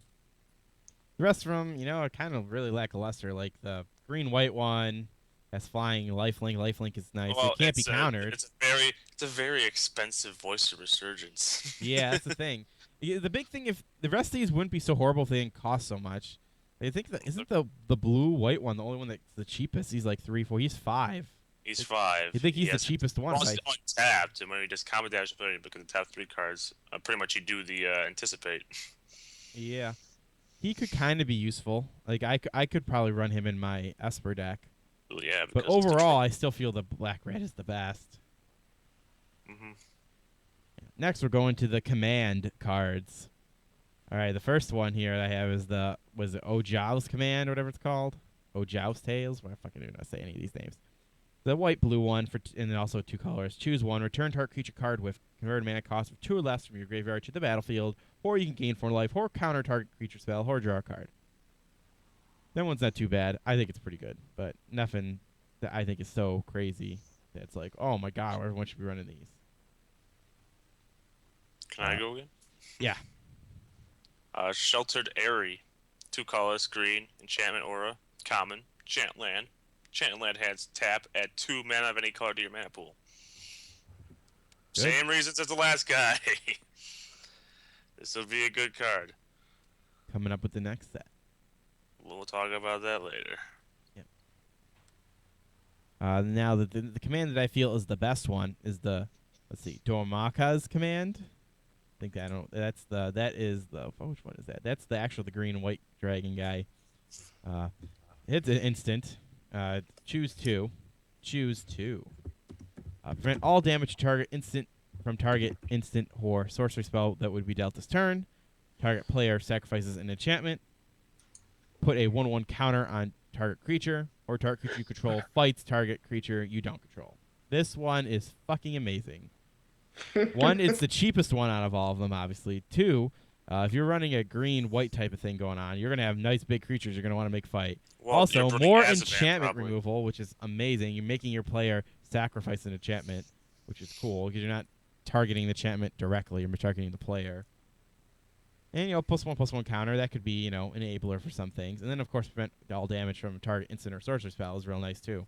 The rest of them, are kind of really lackluster. Like the green-white one has flying, lifelink. Lifelink is nice. Well, it can't be countered. It's a very expensive voice of resurgence. Yeah, that's the thing. The big thing, if the rest of these wouldn't be so horrible if they didn't cost so much. I think isn't the blue-white one the only one that's the cheapest? He's like 3, 4. He's 5. He's 5. You think he's the cheapest one? He's untapped, and when he just combat damage ability because the tap 3 cards, pretty much you do the anticipate. Yeah, he could kind of be useful. Like I could probably run him in my Esper deck. Yeah, but overall, I still feel the black red is the best. Mm-hmm. Next, we're going to the command cards. All right, the first one here that I have is was it Ojau's command or whatever it's called? Ojau's Tales. I fucking don't know how to say any of these names. The white-blue one, and then also 2 colors. Choose one. Return target creature card with converted mana cost of 2 or less from your graveyard to the battlefield, or you can gain 4 life, or counter target creature spell, or draw a card. That one's not too bad. I think it's pretty good, but nothing that I think is so crazy that it's like, oh my god, everyone should be running these. Can I go again? Yeah. Sheltered Airy. 2 colors, green, enchantment aura, common, enchant land. Enchant land has tap, add 2 mana of any color to your mana pool. Good. Same reasons as the last guy. This will be a good card. Coming up with the next set. We'll talk about that later. Yep. Now the command that I feel is the best one is the, let's see, Dormaka's command. I think that which one is that? That's the green and white dragon guy. It's an instant. Choose 2. Choose 2. Prevent all damage to target instant or sorcery spell that would be dealt this turn. Target player sacrifices an enchantment. Put a 1/1 counter on target creature, or target creature you control fights target creature you don't control. This one is fucking amazing. 1, it's the cheapest one out of all of them, obviously. 2, if you're running a green-white type of thing going on, you're going to have nice big creatures you're going to want to make fight. Well, Also, you're running more Azavan, enchantment probably. removal, which is amazing. You're making your player sacrifice an enchantment, which is cool, because you're not targeting the enchantment directly. You're targeting the player. And, +1/+1 counter. That could be, enabler for some things. And then, of course, prevent all damage from a target instant or sorcery spell is real nice, too.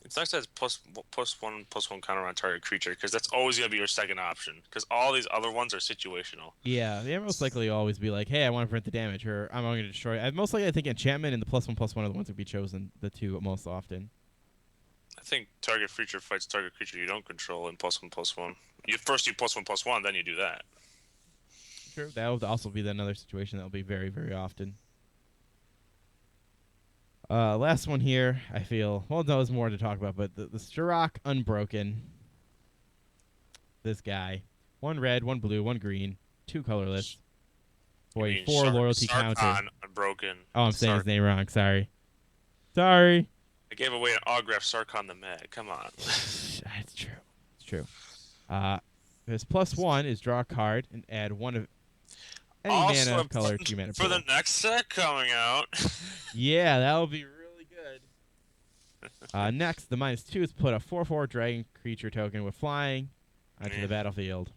It's nice that it's +1/+1 counter on target creature, because that's always going to be your second option. Because all these other ones are situational. Yeah, they most likely always be like, hey, I want to prevent the damage, or I'm going to destroy. Most likely, I think enchantment and the +1/+1 are the ones that would be chosen, the 2 most often. I think target creature fights target creature you don't control in +1/+1. First you +1/+1, then you do that. True. That would also be another situation that will be very, very often. Last one here, I feel. Well, there's more to talk about, but the Shirok Unbroken. This guy. 1 red, 1 blue, 1 green, 2 colorless. Boy, 4 loyalty counter. Sarkhan Unbroken. Oh, I'm saying his name wrong. Sorry. Sorry. I gave away an autograph Sarkhan the Mad. Come on. It's true. It's true. His +1 is draw a card and add 1 of any Also, mana color to your mana for pool. the next set coming out. Yeah, that will be really good. Next, the -2 is put a 4/4 dragon creature token with flying onto the battlefield.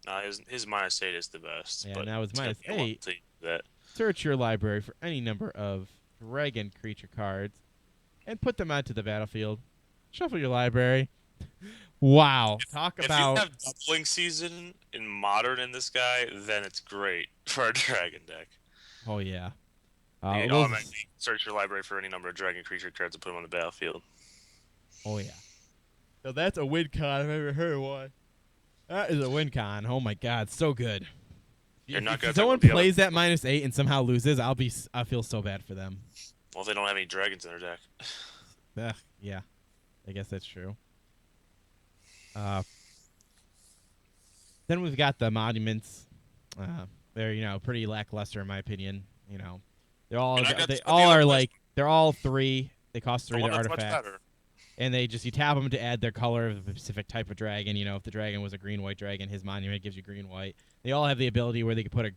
Nah, his -8 is the best. Yeah, but now his it's gonna be a -8. lot to that. Search your library for any number of dragon creature cards and put them onto the battlefield. Shuffle your library. Wow. Talk If about... you have Doubling Season in Modern in this guy, then it's great for a dragon deck. Oh, yeah. You automatically search your library for any number of dragon creature cards and put them on the battlefield. Oh, yeah. So that's a win con. I've never heard one. That is a win con. Oh, my God. So good. You're not If gonna someone talk about the plays that -8 and somehow loses, I feel so bad for them. Well, they don't have any dragons in their deck. Ugh, yeah. I guess that's true. Then we've got the monuments. They're pretty lackluster in my opinion. They're all they're all 3. They cost 3. They're artifacts, and you tap them to add their color of a specific type of dragon. If the dragon was a green-white dragon, his monument gives you green-white. They all have the ability where they can put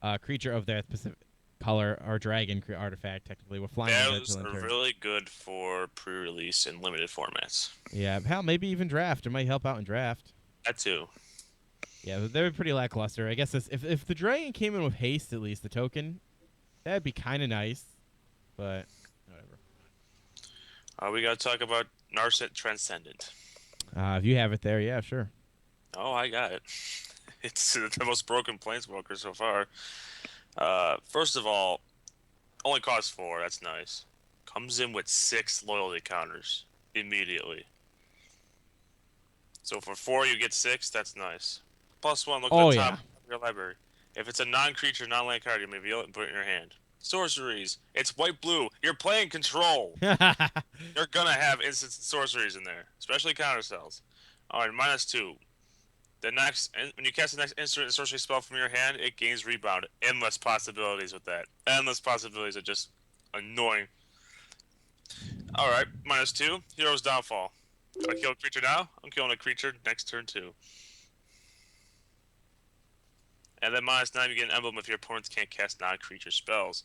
a creature of that specific color or dragon artifact technically with flying. Those are really good for pre-release and limited formats. Yeah, hell, maybe even draft. It might help out in draft. That too. Yeah, they're pretty lackluster. I guess if the dragon came in with haste, at least the token, that'd be kind of nice. But whatever. We gotta talk about Narset Transcendent. If you have it there, yeah, sure. Oh, I got it. It's the most broken Planeswalker so far. First of all, only costs 4. That's nice. Comes in with 6 loyalty counters immediately. So for 4, you get 6. That's nice. +1. Look at the top of your library. If it's a non-creature, non-land card, you may reveal it and put it in your hand. Sorceries. It's white-blue. You're playing control. You're gonna have instants and sorceries in there, especially counterspells. All right, -2. When you cast the next instant and sorcery spell from your hand, it gains rebound. Endless possibilities with that. Endless possibilities are just annoying. All right, -2. Hero's Downfall. If I kill a creature now, I'm killing a creature next turn too. And then -9, you get an emblem if your opponents can't cast non-creature spells.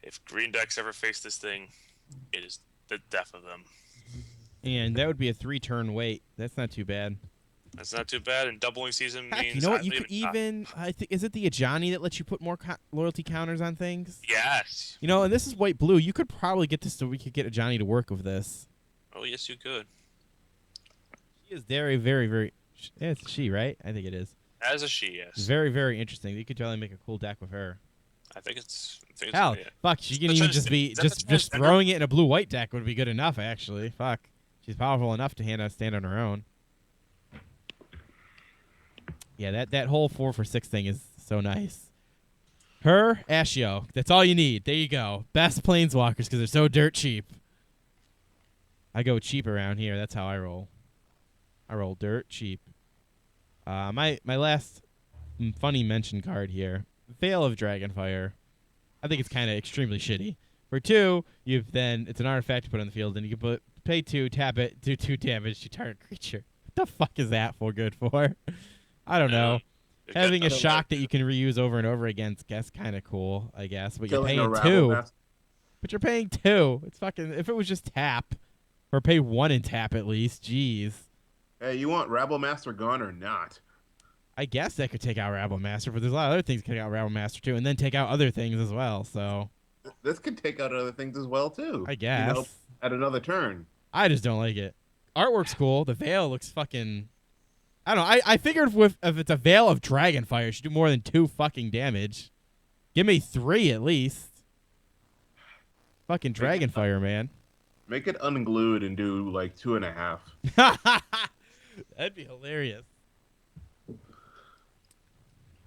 If green decks ever face this thing, it is the death of them. And that would be a 3-turn wait. That's not too bad. That's not too bad. And doubling season Heck, you means know I what? You don't could even, I think, is it the Ajani that lets you put more loyalty counters on things? Yes. You know, and this is white blue. You could probably get this so we could get Ajani to work with this. Oh yes, you could. She is very, very, very. Yeah, it's she, right? I think it is. As a she, yes. Very, very interesting. You could totally make a cool deck with her. I think it's Hell, yeah. fuck, she can even just be just throwing it in a blue-white deck would be good enough. Actually, fuck, she's powerful enough to stand on her own. Yeah, that whole 4-for-6 thing is so nice. Her, Ashio. That's all you need. There you go. Best planeswalkers because they're so dirt cheap. I go cheap around here. That's how I roll. I roll dirt cheap. My last funny mention card here, Veil of Dragonfire. I think it's kind of extremely shitty. For 2, it's an artifact to put on the field, and you can pay 2, tap it, do 2 damage to target creature. What the fuck is that good for? I don't know. Having a shock that you can reuse over and over again is kind of cool, I guess. But you're paying 2. But you're paying 2. It's fucking. If it was just tap, or pay 1 and tap at least. Jeez. Hey, you want Rabble Master gone or not? I guess that could take out Rabble Master, but there's a lot of other things that could take out Rabble Master too, and then take out other things as well. So this could take out other things as well too. I guess. You know, at another turn. I just don't like it. Artwork's cool. The Veil looks fucking. I don't know. I figured if it's a Veil of Dragonfire, it should do more than 2 fucking damage. Give me 3 at least. Fucking Dragonfire, man. Make it unglued and do like 2.5. That'd be hilarious.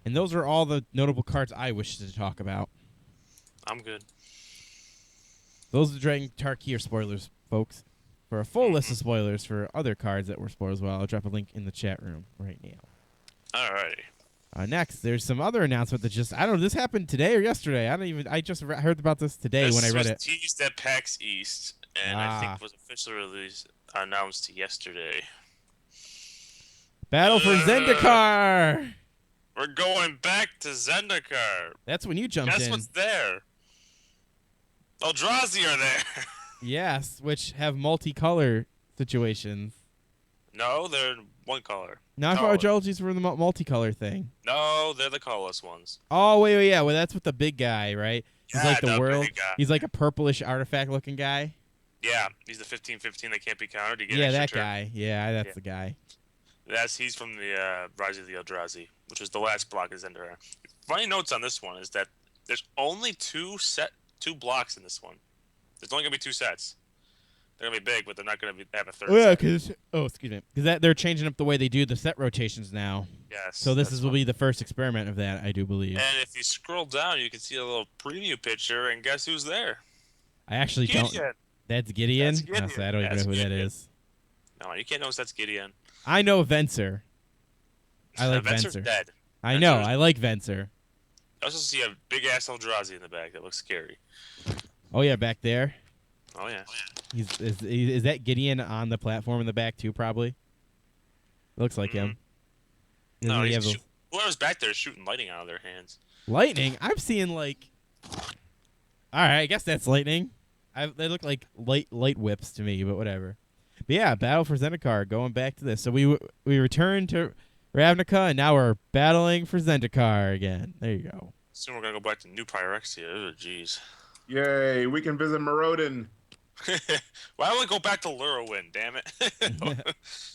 And those are all the notable cards I wish to talk about. I'm good. Those are the Dragons of Tarkir spoilers, folks. For a full list of spoilers for other cards that were spoiled as well, I'll drop a link in the chat room right now. Alrighty. Next, there's some other announcement that just, I don't know, this happened today or yesterday. I just heard about this today when I read it. This was teased at PAX East, and I think it was officially announced yesterday. Battle for Zendikar! We're going back to Zendikar. That's when you jumped in. Guess what's there? Eldrazi are there. Yes, which have multicolor situations. No, they're one color. No, I thought Eldrazi's were the multicolor thing. No, they're the colorless ones. Oh, wait, yeah. Well, that's with the big guy, right? He's like the world. Big guy. He's like a purplish artifact-looking guy. Yeah, he's the 15/15 that can't be countered. You get Yeah, extra that turn. guy. Yeah, that's the guy. He's from the Rise of the Eldrazi, which was the last block of Zendikar. Funny notes on this one is that there's only two blocks in this one. There's only gonna be 2 sets. They're gonna be big, but they're not gonna have a third. Oh, yeah, set. because they're changing up the way they do the set rotations now. Yes. So this will be the first experiment of that, I do believe. And if you scroll down, you can see a little preview picture, and guess who's there? I actually don't. That's Gideon. That's Gideon. Oh, so I don't even know who that is. No, you can't notice that's Gideon. I know Venser. I like Venser's Venser. dead. I know. I like Venser. I also see a big ass Eldrazi in the back that looks scary. Oh yeah, back there. Oh yeah. Is that Gideon on the platform in the back too? Probably. Looks like him. No, whoever's back there is shooting lightning out of their hands. Lightning? I'm seeing like. All right, I guess that's lightning. They look like light whips to me, but whatever. But yeah, Battle for Zendikar. Going back to this, so we returned to Ravnica, and now we're battling for Zendikar again. There you go. Soon we're gonna go back to New Pyrexia. Oh, jeez. Yay! We can visit Morodin. Why don't we go back to Lurwyn? Damn it!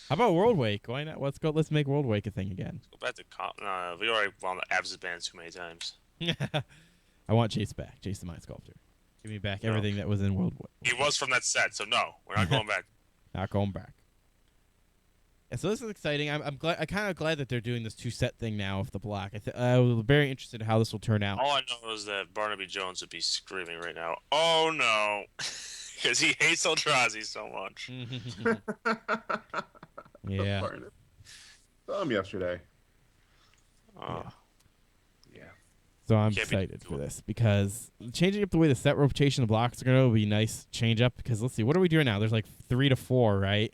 How about World Wake? Why not? Let's make World Wake a thing again. Let's go back to we already wound the Abs band too many times. I want Chase back. Chase the Mind Sculptor. Give me back everything that was in World Wake. He was from that set, so no, we're not going back. Not going back. Yeah, so this is exciting. I'm kind of glad that they're doing this 2-set thing now with the block. I'm very interested in how this will turn out. All I know is that Barnaby Jones would be screaming right now, "Oh no!" Because he hates Eldrazi so much. Yeah. Saw him yesterday. Oh. Yeah. So I'm Can't be excited for this because changing up the way the set rotation of the blocks are going to be a nice change up because let's see, what are we doing now? There's like 3 to 4, right?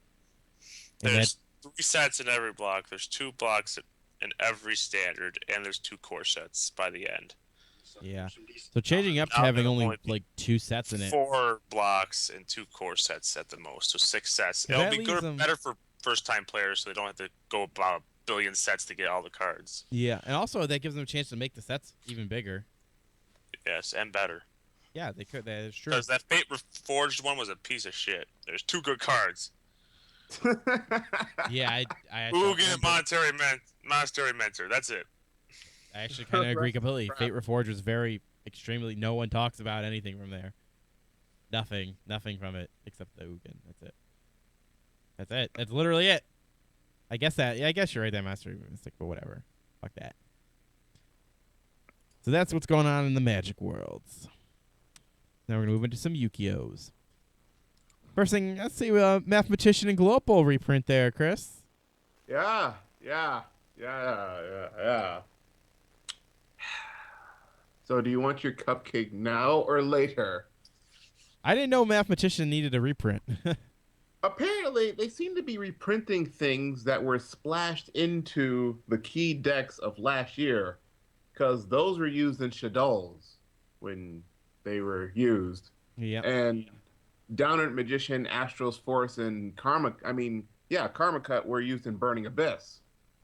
And There's 3 sets in every block. There's 2 blocks in every standard, and there's 2 core sets by the end. yeah. So changing up to Now having there'll only only be like 2 sets in it. 4 blocks and 2 core sets at the most, so 6 sets. It'll That be leaves good, them- better for first-time players, so they don't have to go about a billion sets to get all the cards. Yeah, and also that gives them a chance to make the sets even bigger. Yes, and better. Yeah, they could. That is true. Because that Fate Reforged one was a piece of shit. There's 2 good cards. Yeah, I Ugin and Monastery Mentor. That's it. I actually kind of agree completely. Fate Reforged was very extremely. No one talks about anything from there. Nothing from it except the Ugin. That's it. That's literally it. I guess you're right. That Mastery Mystic, but whatever. Fuck that. So that's what's going on in the Magic worlds. Now we're gonna move into some Yu-Gi-Ohs. First thing, let's see, Mathematician and Global reprint there, Chris. Yeah. So do you want your cupcake now or later? I didn't know Mathematician needed a reprint. Apparently, they seem to be reprinting things that were splashed into the key decks of last year, because those were used in Shaddolls when they were used. Yeah. And Downert Magician, Astral's Force, and Karma Cut were used in Burning Abyss.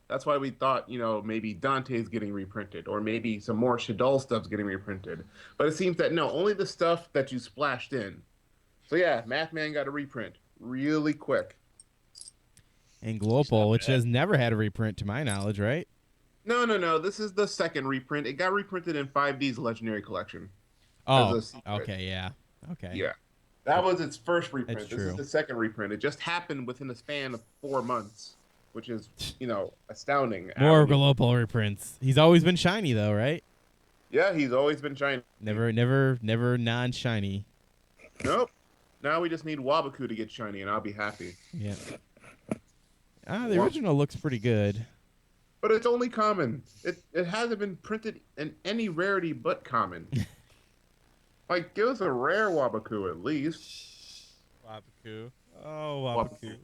That's why we thought, maybe Dante's getting reprinted, or maybe some more Shaddol stuff's getting reprinted. But it seems that, no, only the stuff that you splashed in. So yeah, Mathman got a reprint really quick. And Global, which has never had a reprint to my knowledge, right? No. This is the second reprint. It got reprinted in 5D's Legendary Collection. Oh, okay, yeah. Okay. Yeah. That was its first reprint. That's This true. is the second reprint. It just happened within a span of 4 months, which is, astounding. More Global reprints. He's always been shiny, though, right? Yeah, he's always been shiny. Never non-shiny. Nope. Now we just need Wabaku to get shiny, and I'll be happy. Yeah. The original looks pretty good. But it's only common. It hasn't been printed in any rarity but common. Like, give us a rare Wabaku at least. Wabaku. Oh, Wabaku.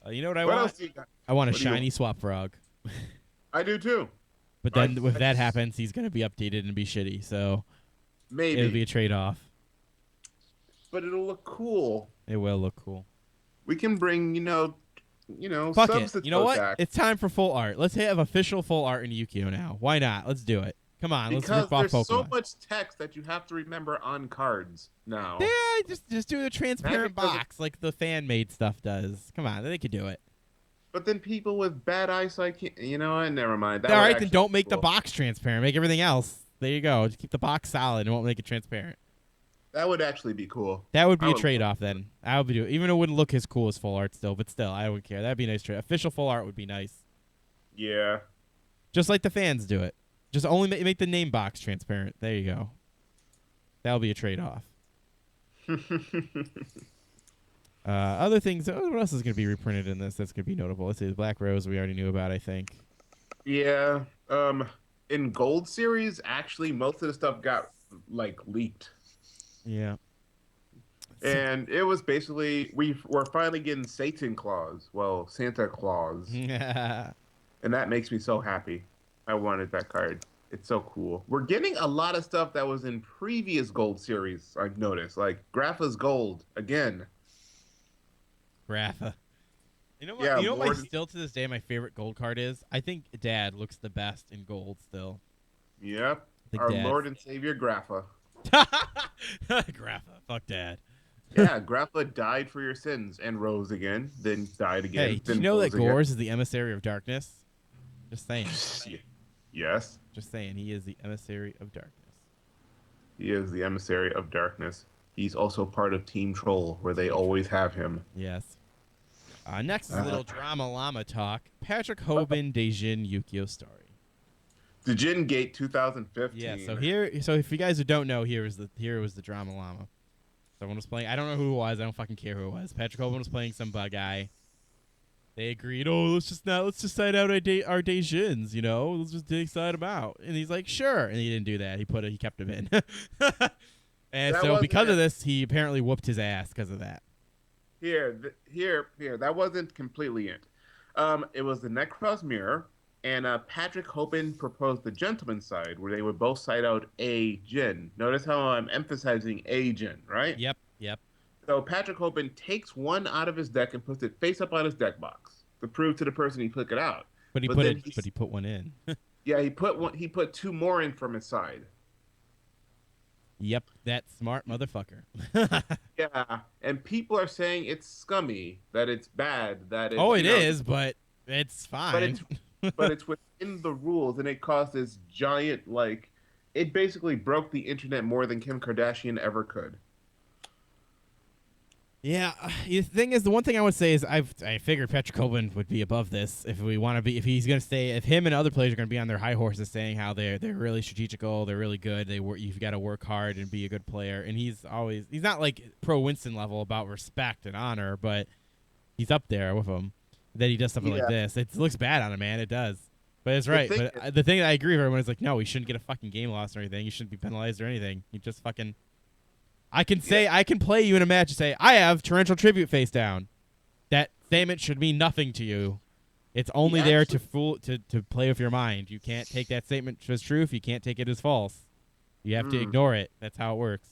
Wabaku. You know what I What want? else do you got? I want a What do you shiny Swap Frog. I do too. But then if that happens, he's going to be updated and be shitty. So Maybe. it'll be a trade-off. But it'll look cool. It will look cool. We can bring, Fuck subs it. You know what? It's time for full art. Let's have official full art in Yu-Gi-Oh now. Why not? Let's do it. Come on, because let's rip off there's Pokemon. so much text that you have to remember on cards now. Yeah, just do the transparent Magic doesn't- box like the fan-made stuff does. Come on, they could do it. But then people with bad eyesight can't, never mind. That All would right, then actually don't be make the cool. box transparent. Make everything else. There you go. Just keep the box solid and won't make it transparent. That would actually be cool. That would be I a would- trade-off then. I would do it. Even though it wouldn't look as cool as full art still, but still, I wouldn't care. That'd be a nice trade. Official full art would be nice. Yeah. Just like the fans do it. Just only make the name box transparent. There you go. That'll be a trade-off. Other things. What else is going to be reprinted in this that's going to be notable? Let's see. The Black Rose we already knew about, I think. Yeah. In Gold Series, actually, most of the stuff got leaked, Yeah. and it was basically we're finally getting Satan Claus. Well, Santa Claus, Yeah. and that makes me so happy. I wanted that card. It's so cool. We're getting a lot of stuff that was in previous Gold Series. I've noticed, like Grapha's Gold again. Grapha. You know what? Yeah, You know what? Lord- Still to this day, my favorite gold card is. I think Dad looks the best in gold still. Yep. I think Our Dad. Lord and Savior Grapha. Grapha. Fuck Dad. Yeah, Grapha died for your sins and rose again, then died again. Hey, did then you know that rose again. Gores is the emissary of darkness? Just saying. Yes, Just saying. He is the emissary of darkness. he is the emissary of darkness. He's also part of Team Troll, where they always have him. Yes. Next is a little drama llama talk. Patrick Hoban, Dejin, Yu-Gi-Oh story. The Jin Gate 2015. Yeah. So if you guys who don't know, here was the drama llama. Someone was playing. I don't know who it was. I don't fucking care who it was. Patrick Hoban was playing some bug guy. they agreed. Oh, let's just side out our Dejins, you know. Let's just side them out. And he's like, sure. And he didn't do that. He kept him in. And That so wasn't because of it. this, he apparently whooped his ass because of that. Here. That wasn't completely it. It was the Necros mirror, and Patrick Hoban proposed the gentleman's side, where they would both side out a Jin. Notice how I'm emphasizing a Jin, right? Yep, yep. So Patrick Hoban takes one out of his deck and puts it face up on his deck box to prove to the person he took it out. But he But put then it. But he put one in. yeah, he put one. He put two more in from his side. Yep, that smart motherfucker. Yeah, and people are saying it's scummy, that it's bad, that it's Oh, you it know, is, but it's fine. but it's but it's within the rules, and it caused this giant like it basically broke the internet more than Kim Kardashian ever could. Yeah, the thing is, the one thing I would say is I figured Patrick Hoban would be above this if we want to be, if he's going to stay, if him and other players are going to be on their high horses saying how they're really strategical, they're really good, you've got to work hard and be a good player, and he's not like pro Winston level about respect and honor, but he's up there with him. Then he does something like this. It looks bad on him, man. It does. But it's right. But the thing that I agree with everyone is like, no, he shouldn't get a fucking game loss or anything. He shouldn't be penalized or anything. You just fucking. I can play you in a match and say, I have Torrential Tribute face down. That statement should mean nothing to you. It's only there to play with your mind. You can't take that statement as truth. You can't take it as false. You have to ignore it. That's how it works.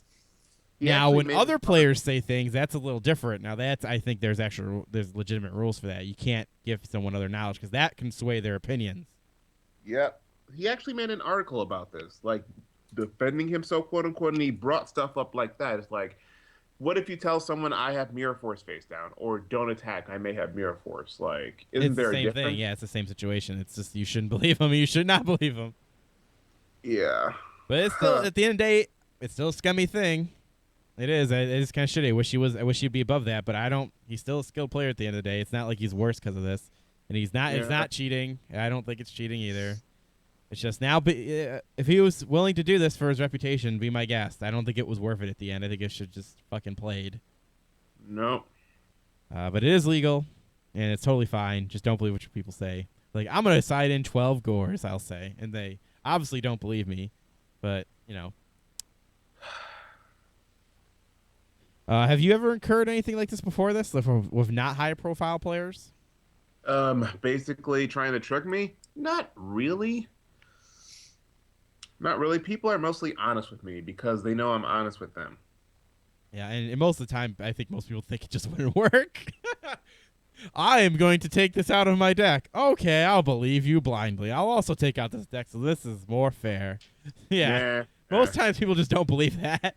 Now, when other players say things, that's a little different. Now, I think there's legitimate rules for that. You can't give someone other knowledge because that can sway their opinions. Yep. He actually made an article about this, like defending himself, quote unquote, and he brought stuff up like that. It's like, what if you tell someone I have Mirror Force face down, or don't attack, I may have Mirror Force? Like, isn't there a difference? It's the same thing. Yeah, it's the same situation. It's just you shouldn't believe him. You should not believe him. Yeah. But it's still, at the end of the day, it's still a scummy thing. It is. It is kind of shitty. I wish he'd be above that, but I don't. He's still a skilled player at the end of the day. It's not like he's worse because of this, and he's not. Yeah. It's not cheating. I don't think it's cheating either. It's just now. But if he was willing to do this for his reputation, be my guest. I don't think it was worth it at the end. I think it should just fucking played. No. But it is legal, and it's totally fine. Just don't believe what people say. Like, I'm gonna side in 12 gores, I'll say, and they obviously don't believe me, but you know. Have you ever incurred anything like this before this, with not high-profile players? Basically trying to trick me? Not really. Not really. People are mostly honest with me because they know I'm honest with them. Yeah, and most of the time, I think most people think it just wouldn't work. I am going to take this out of my deck. Okay, I'll believe you blindly. I'll also take out this deck, so this is more fair. Yeah. Most times people just don't believe that.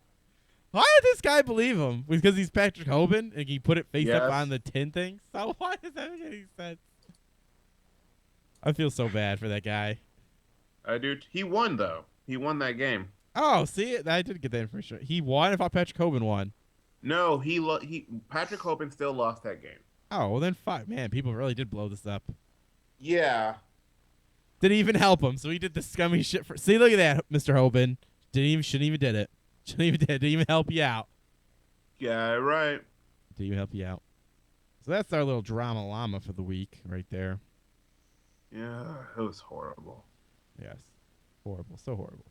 Why did this guy believe him? Because he's Patrick Hoban and he put it face up on the tin thing? So why does that make any sense? I feel so bad for that guy. I do. He won, though. He won that game. Oh, see, I did get that information. He won. I thought Patrick Hoban won. No, Patrick Hoban still lost that game. Oh, well then fuck. Man, people really did blow this up. Yeah. Didn't even help him, so he did the scummy shit for... See, look at that, Mr. Hoban. Shouldn't even did it. Didn't even help you out. Yeah, right. Didn't even help you out. So that's our little drama llama for the week right there. Yeah, it was horrible. Yes. Horrible. So horrible.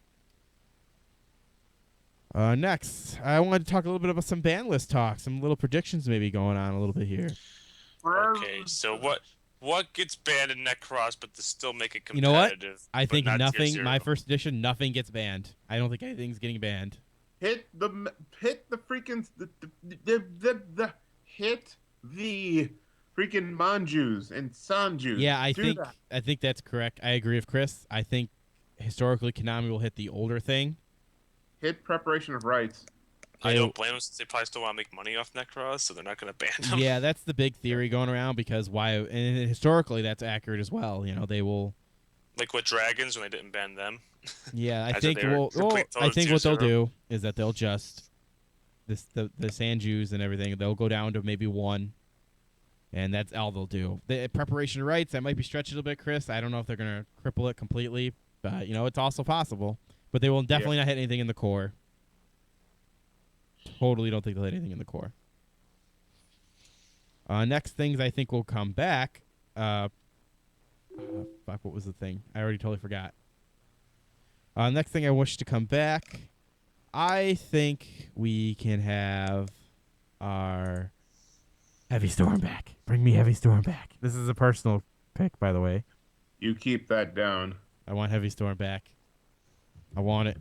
Next, I wanted to talk a little bit about some ban list talk. Some little predictions maybe going on a little bit here. Okay, so what gets banned in Necros but to still make it competitive? You know what? I think nothing. My first edition, nothing gets banned. I don't think anything's getting banned. Hit the freaking Manjus and Sanjus. Yeah, I think that's correct. I agree with Chris. I think historically Konami will hit the older thing. Hit Preparation of Rights. I don't blame them since they probably still want to make money off Necros, so they're not going to ban them. Yeah, that's the big theory going around because and historically that's accurate as well. You know, they will. Like with Dragons when they didn't ban them. Yeah, I think I think what they'll do is that they'll just the Sanjus and everything. They'll go down to maybe 1, and that's all they'll do. The preparation rights that might be stretched a little bit, Chris. I don't know if they're gonna cripple it completely, but you know it's also possible. But they will definitely not hit anything in the core. Totally don't think they'll hit anything in the core. Next things I think will come back fuck, what was the thing? I already totally forgot. Next thing I wish to come back, I think we can have our Heavy Storm back. Bring me Heavy Storm back. This is a personal pick, by the way. You keep that down. I want Heavy Storm back. I want it.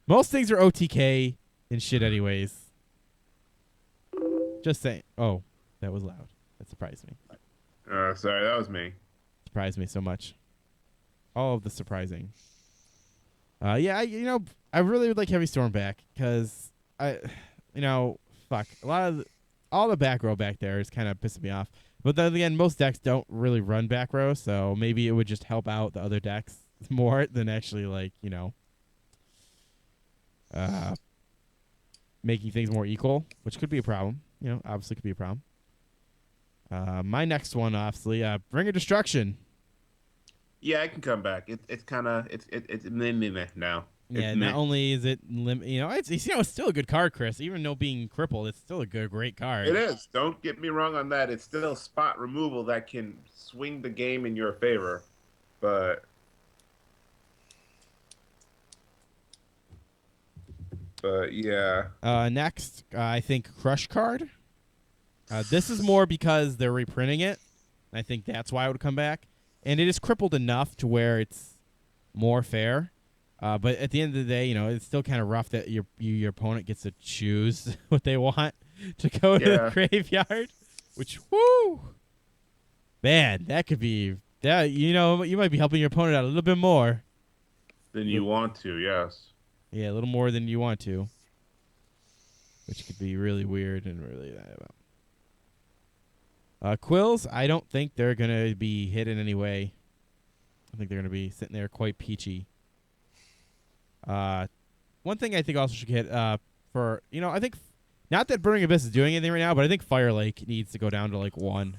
Most things are OTK and shit anyways. Just saying. Oh, that was loud. That surprised me. Sorry, that was me. Surprised me so much. All of the surprising. Yeah, I really would like Heavy Storm back because fuck, all the back row back there is kind of pissing me off. But then again, most decks don't really run back row, so maybe it would just help out the other decks more than actually making things more equal, which could be a problem. Obviously could be a problem. My next one, obviously, Ring of Destruction. Yeah, I can come back. It's kind of meh now. Yeah, not only is it it's still a good card, Chris. Even though being crippled, it's still a great card. It is. Don't get me wrong on that. It's still spot removal that can swing the game in your favor, but yeah. Next, I think Crush card. This is more because they're reprinting it. I think that's why it would come back. And it is crippled enough to where it's more fair. But at the end of the day, it's still kind of rough that your opponent gets to choose what they want to go to the graveyard. Which, whoo! Man, that could be... you might be helping your opponent out a little bit more. Than you want to, yes. Yeah, a little more than you want to. Which could be really weird and really... Quills, I don't think they're going to be hit in any way. I think they're going to be sitting there quite peachy. One thing I think also should get I think not that Burning Abyss is doing anything right now, but I think Fire Lake needs to go down to 1.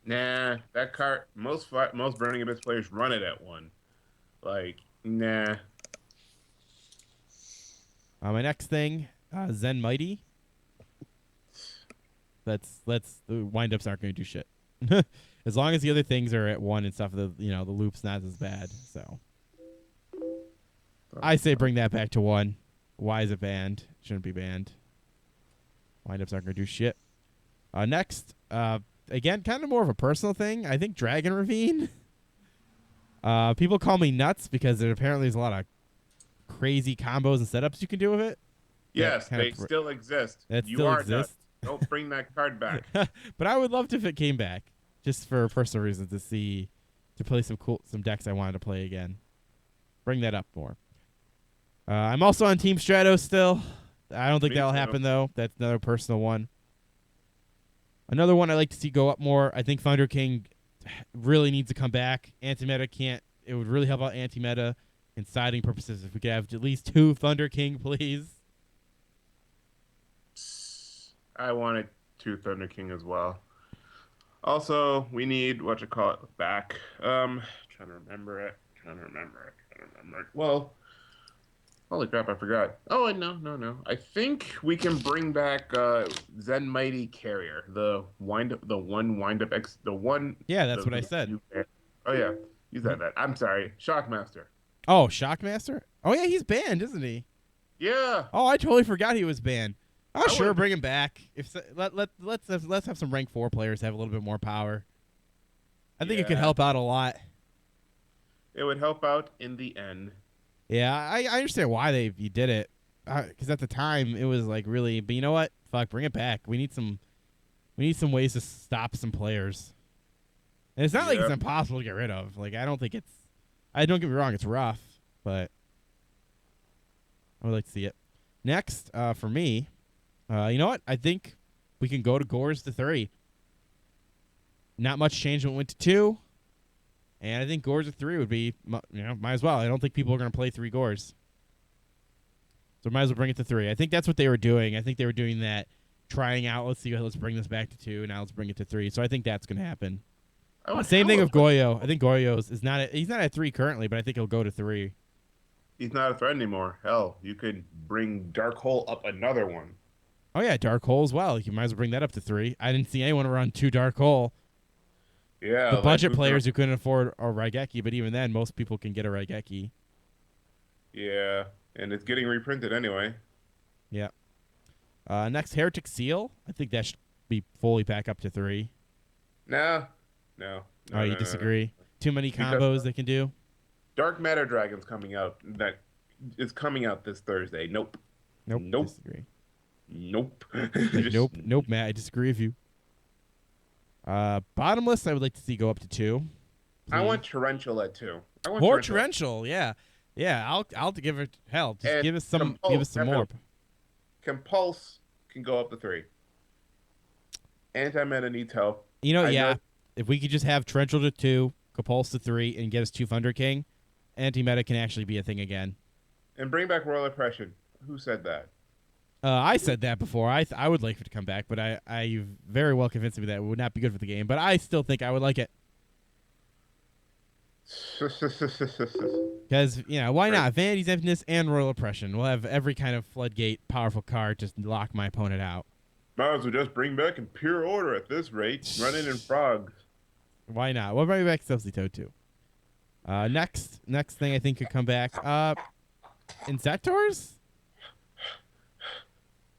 Nah, that card. Most Burning Abyss players run it at 1. Nah. My next thing, Zen Mighty. The windups aren't going to do shit. As long as the other things are at 1 and stuff, the loop's not as bad. So I say bring that back to 1. Why is it banned? Shouldn't be banned. Windups aren't going to do shit. Next, again, kind of more of a personal thing. I think Dragon Ravine. People call me nuts because apparently there's a lot of crazy combos and setups you can do with it. Yes, they still exist. You are nuts. Don't bring that card back. But I would love if it came back, just for personal reasons, to play some decks I wanted to play again. Bring that up more. I'm also on Team Stratos still. I don't think that'll happen though. That's another personal one. Another one I like to see go up more. I think Thunder King really needs to come back. Anti-meta can't. It would really help out anti-meta and siding purposes if we could have at least 2 Thunder King, please. I wanted 2 Thunder King as well. Also, we need back. Trying to remember it. Well, holy crap, I forgot. Oh, no. I think we can bring back Zen Mighty Carrier, the one wind-up X, the one. Yeah, that's what I said. Oh yeah, you said that. I'm sorry, Shockmaster. Oh, Shockmaster. Oh yeah, he's banned, isn't he? Yeah. Oh, I totally forgot he was banned. Oh, sure, bring him back. Let's have some rank 4 players have a little bit more power. I think it could help out a lot. It would help out in the end. Yeah, I understand why you did it. Because at the time it was really, but you know what? Fuck, bring it back. We need some ways to stop some players. And it's not like it's impossible to get rid of. I don't think it's. Don't get me wrong, it's rough, but I would like to see it. Next, for me. You know what? I think we can go to Gores to 3. Not much change when it went to 2. And I think Gores to 3 would be, might as well. I don't think people are going to play 3 Gores. So might as well bring it to 3. I think that's what they were doing. I think they were doing that, trying out, let's bring this back to 2. Now let's bring it to 3. So I think that's going to happen. Same thing with Goyo. I think Goyo's is he's not at 3 currently, but I think he'll go to 3. He's not a threat anymore. Hell, you could bring Dark Hole up another one. Oh, yeah, Dark Hole as well. You might as well bring that up to 3. I didn't see anyone run 2 Dark Hole. Yeah, The like budget who's players gonna- who couldn't afford a Raigeki, but even then, most people can get a Raigeki. Yeah, and it's getting reprinted anyway. Yeah. Next, Heretic Seal. I think that should be fully back up to 3. No, no, Oh, no, you no, no, no. disagree? Too many Because combos they can do? Dark Matter Dragon's coming out. That is coming out this Thursday. Nope. Nope. Nope. Disagree. Nope. Like, Just nope, Matt. I disagree with you. Bottomless, I would like to see go up to 2. I Please. want Torrential at 2. I want More Torrential. torrential, yeah. Yeah, I'll give it hell. Just And give us some Compulse, more. Compulse can go up to 3. Anti-Meta needs help. You know, I yeah. know- If we could just have torrential to 2, Compulse to 3, and get us 2 Thunder King, anti-meta can actually be a thing again. And bring back Royal Oppression. Who said that? I said that before. I would like it to come back, but I very well convinced me that it would not be good for the game. But I still think I would like it. Because, why not? Vanity's Emptiness and Royal Oppression. We'll have every kind of floodgate powerful card just lock my opponent out. Might as well just bring back Imperial Order at this rate. Running in frogs. Why not? We'll bring back Subsea Toad too. Next thing I think could come back. Insectors?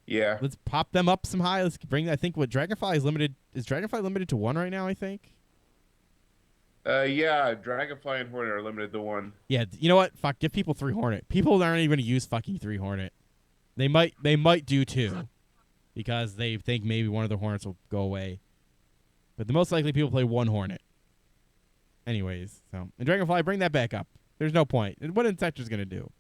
Yeah. Let's pop them up some high. Let's bring. I think what Dragonfly is limited. Is Dragonfly limited to 1 right now? I think. Yeah. Dragonfly and Hornet are limited to 1. Yeah. You know what? Fuck. Give people 3 Hornet. People aren't even gonna use fucking 3 Hornet. They might do 2, because they think maybe one of the Hornets will go away. But the most likely people play 1 Hornet. Anyways, and Dragonfly, bring that back up. There's no point. And what Insector's gonna do?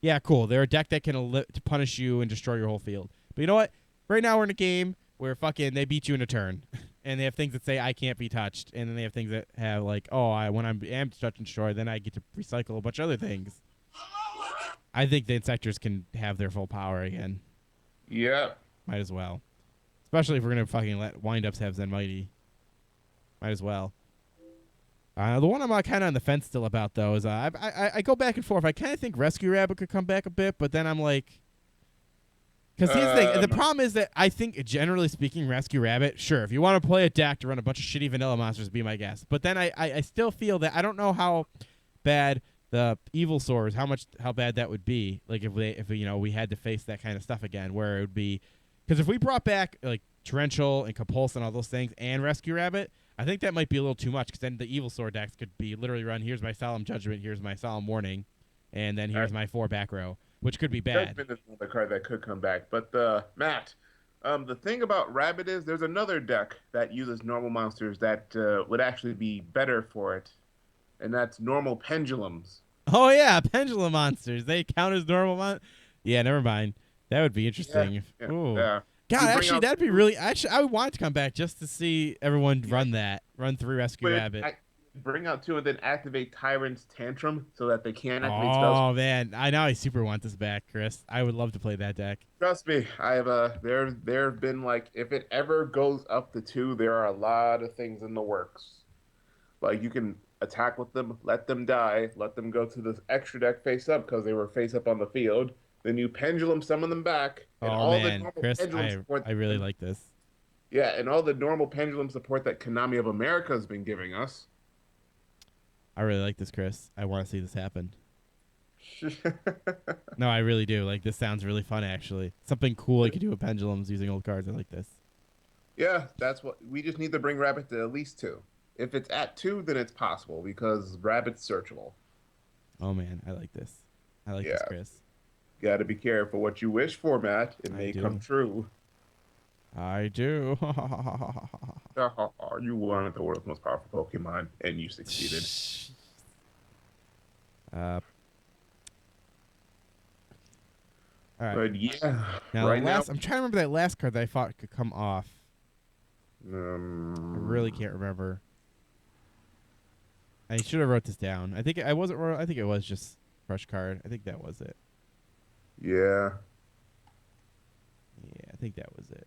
Yeah, cool. They're a deck that can to punish you and destroy your whole field. But you know what? Right now we're in a game where fucking they beat you in a turn, and they have things that say I can't be touched, and then they have things that have like, when I'm am touched and destroyed, then I get to recycle a bunch of other things. I think the Insectors can have their full power again. Yeah. Might as well. Especially if we're gonna fucking let Windups have Zen Mighty. Might as well. The one I'm kind of on the fence still about, though, is I go back and forth. I kind of think Rescue Rabbit could come back a bit, but then I'm like... Because here's the thing. The problem is that I think, generally speaking, Rescue Rabbit, sure, if you want to play a deck to run a bunch of shitty vanilla monsters, be my guest. But then I still feel that I don't know how bad the Evil Swords, how bad that would be. Like, if we had to face that kind of stuff again, where it would be... Because if we brought back, like, Torrential and Compulse and all those things, and Rescue Rabbit... I think that might be a little too much, because then the Evil Sword decks could be literally run, here's my Solemn Judgment, here's my Solemn Warning, and then here's my 4 back row, which could be bad. Judgment is another card that could come back. But, Matt, the thing about Rabbit is there's another deck that uses normal monsters that would actually be better for it, and that's normal Pendulums. Oh, yeah, Pendulum Monsters. They count as normal Yeah, never mind. That would be interesting. Yeah. Ooh. Yeah. God, You bring actually, out- that'd be really... Actually, I would want it to come back just to see everyone run through Rescue But Rabbit. bring out 2 and then activate Tyrant's Tantrum so that they can't activate spells. Oh, man. I super want this back, Chris. I would love to play that deck. Trust me, I have there have been like if it ever goes up to 2, there are a lot of things in the works. Like you can attack with them, let them die, let them go to the extra deck face up because they were face up on the field. Then you pendulum summon them back. And Oh, all the man. normal Chris, pendulum support I really like this. Yeah, and all the normal pendulum support that Konami of America has been giving us. I really like this, Chris. I want to see this happen. No, I really do. Like, this sounds really fun, actually. Something cool you could do with pendulums using old cards. I like this. Yeah, that's what we just need to bring Rabbit to at least 2. If it's at 2, then it's possible because Rabbit's searchable. Oh, man. I like this. I like this, Chris. Got to be careful what you wish for, Matt. It may come true. I do. You wanted the world's most powerful Pokemon, and you succeeded. All right. But yeah, Now, right now, I'm trying to remember that last card that I thought could come off. I um, really can't remember. I should have wrote this down. I think I wasn't. I think it was just fresh card. I think that was it. yeah, Yeah, I think that was it.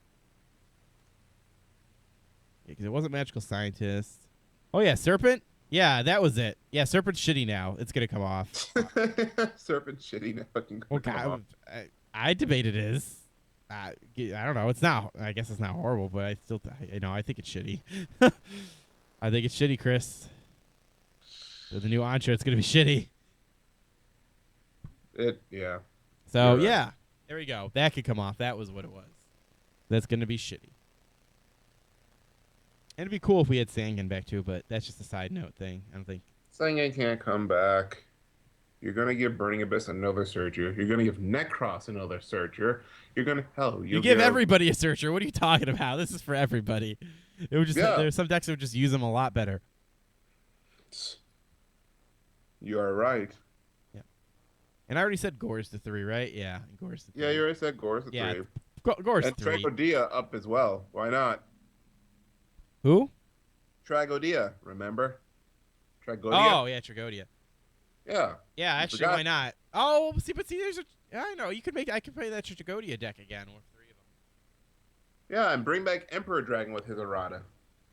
Yeah, because it wasn't Magical Scientist. Oh yeah, Serpent. Yeah, that was it. Yeah, Serpent's shitty now. It's gonna come off. Serpent shitty now. Fucking Well, come on. I debate it is. I don't know. It's not. I guess it's not horrible, but I still, I think it's shitty. I think it's shitty, Chris. With the new Entra, it's gonna be shitty. Yeah. So You're right. yeah, there we go. That could come off. That was what it was. That's gonna be shitty. And it'd be cool if we had Sangan back too, but that's just a side note thing. I don't think. Sangan can't come back. You're gonna give Burning Abyss another searcher. You're gonna give Necros another searcher. You're gonna You give everybody a searcher. What are you talking about? This is for everybody. It would just there's some decks that would just use them a lot better. You are right. Yeah. And I already said Gore's the 3, right? Yeah, Gore's the 3. Yeah, you already said Gore's the 3. Gore's and 3. Tragodia up as well. Why not? Who? Tragodia, remember? Tragodia? Oh, yeah, Tragodia. Yeah. Yeah, actually, why not? Oh, see, there's a... I know, I could play that Tragodia deck again with 3 of them. Yeah, and bring back Emperor Dragon with his errata.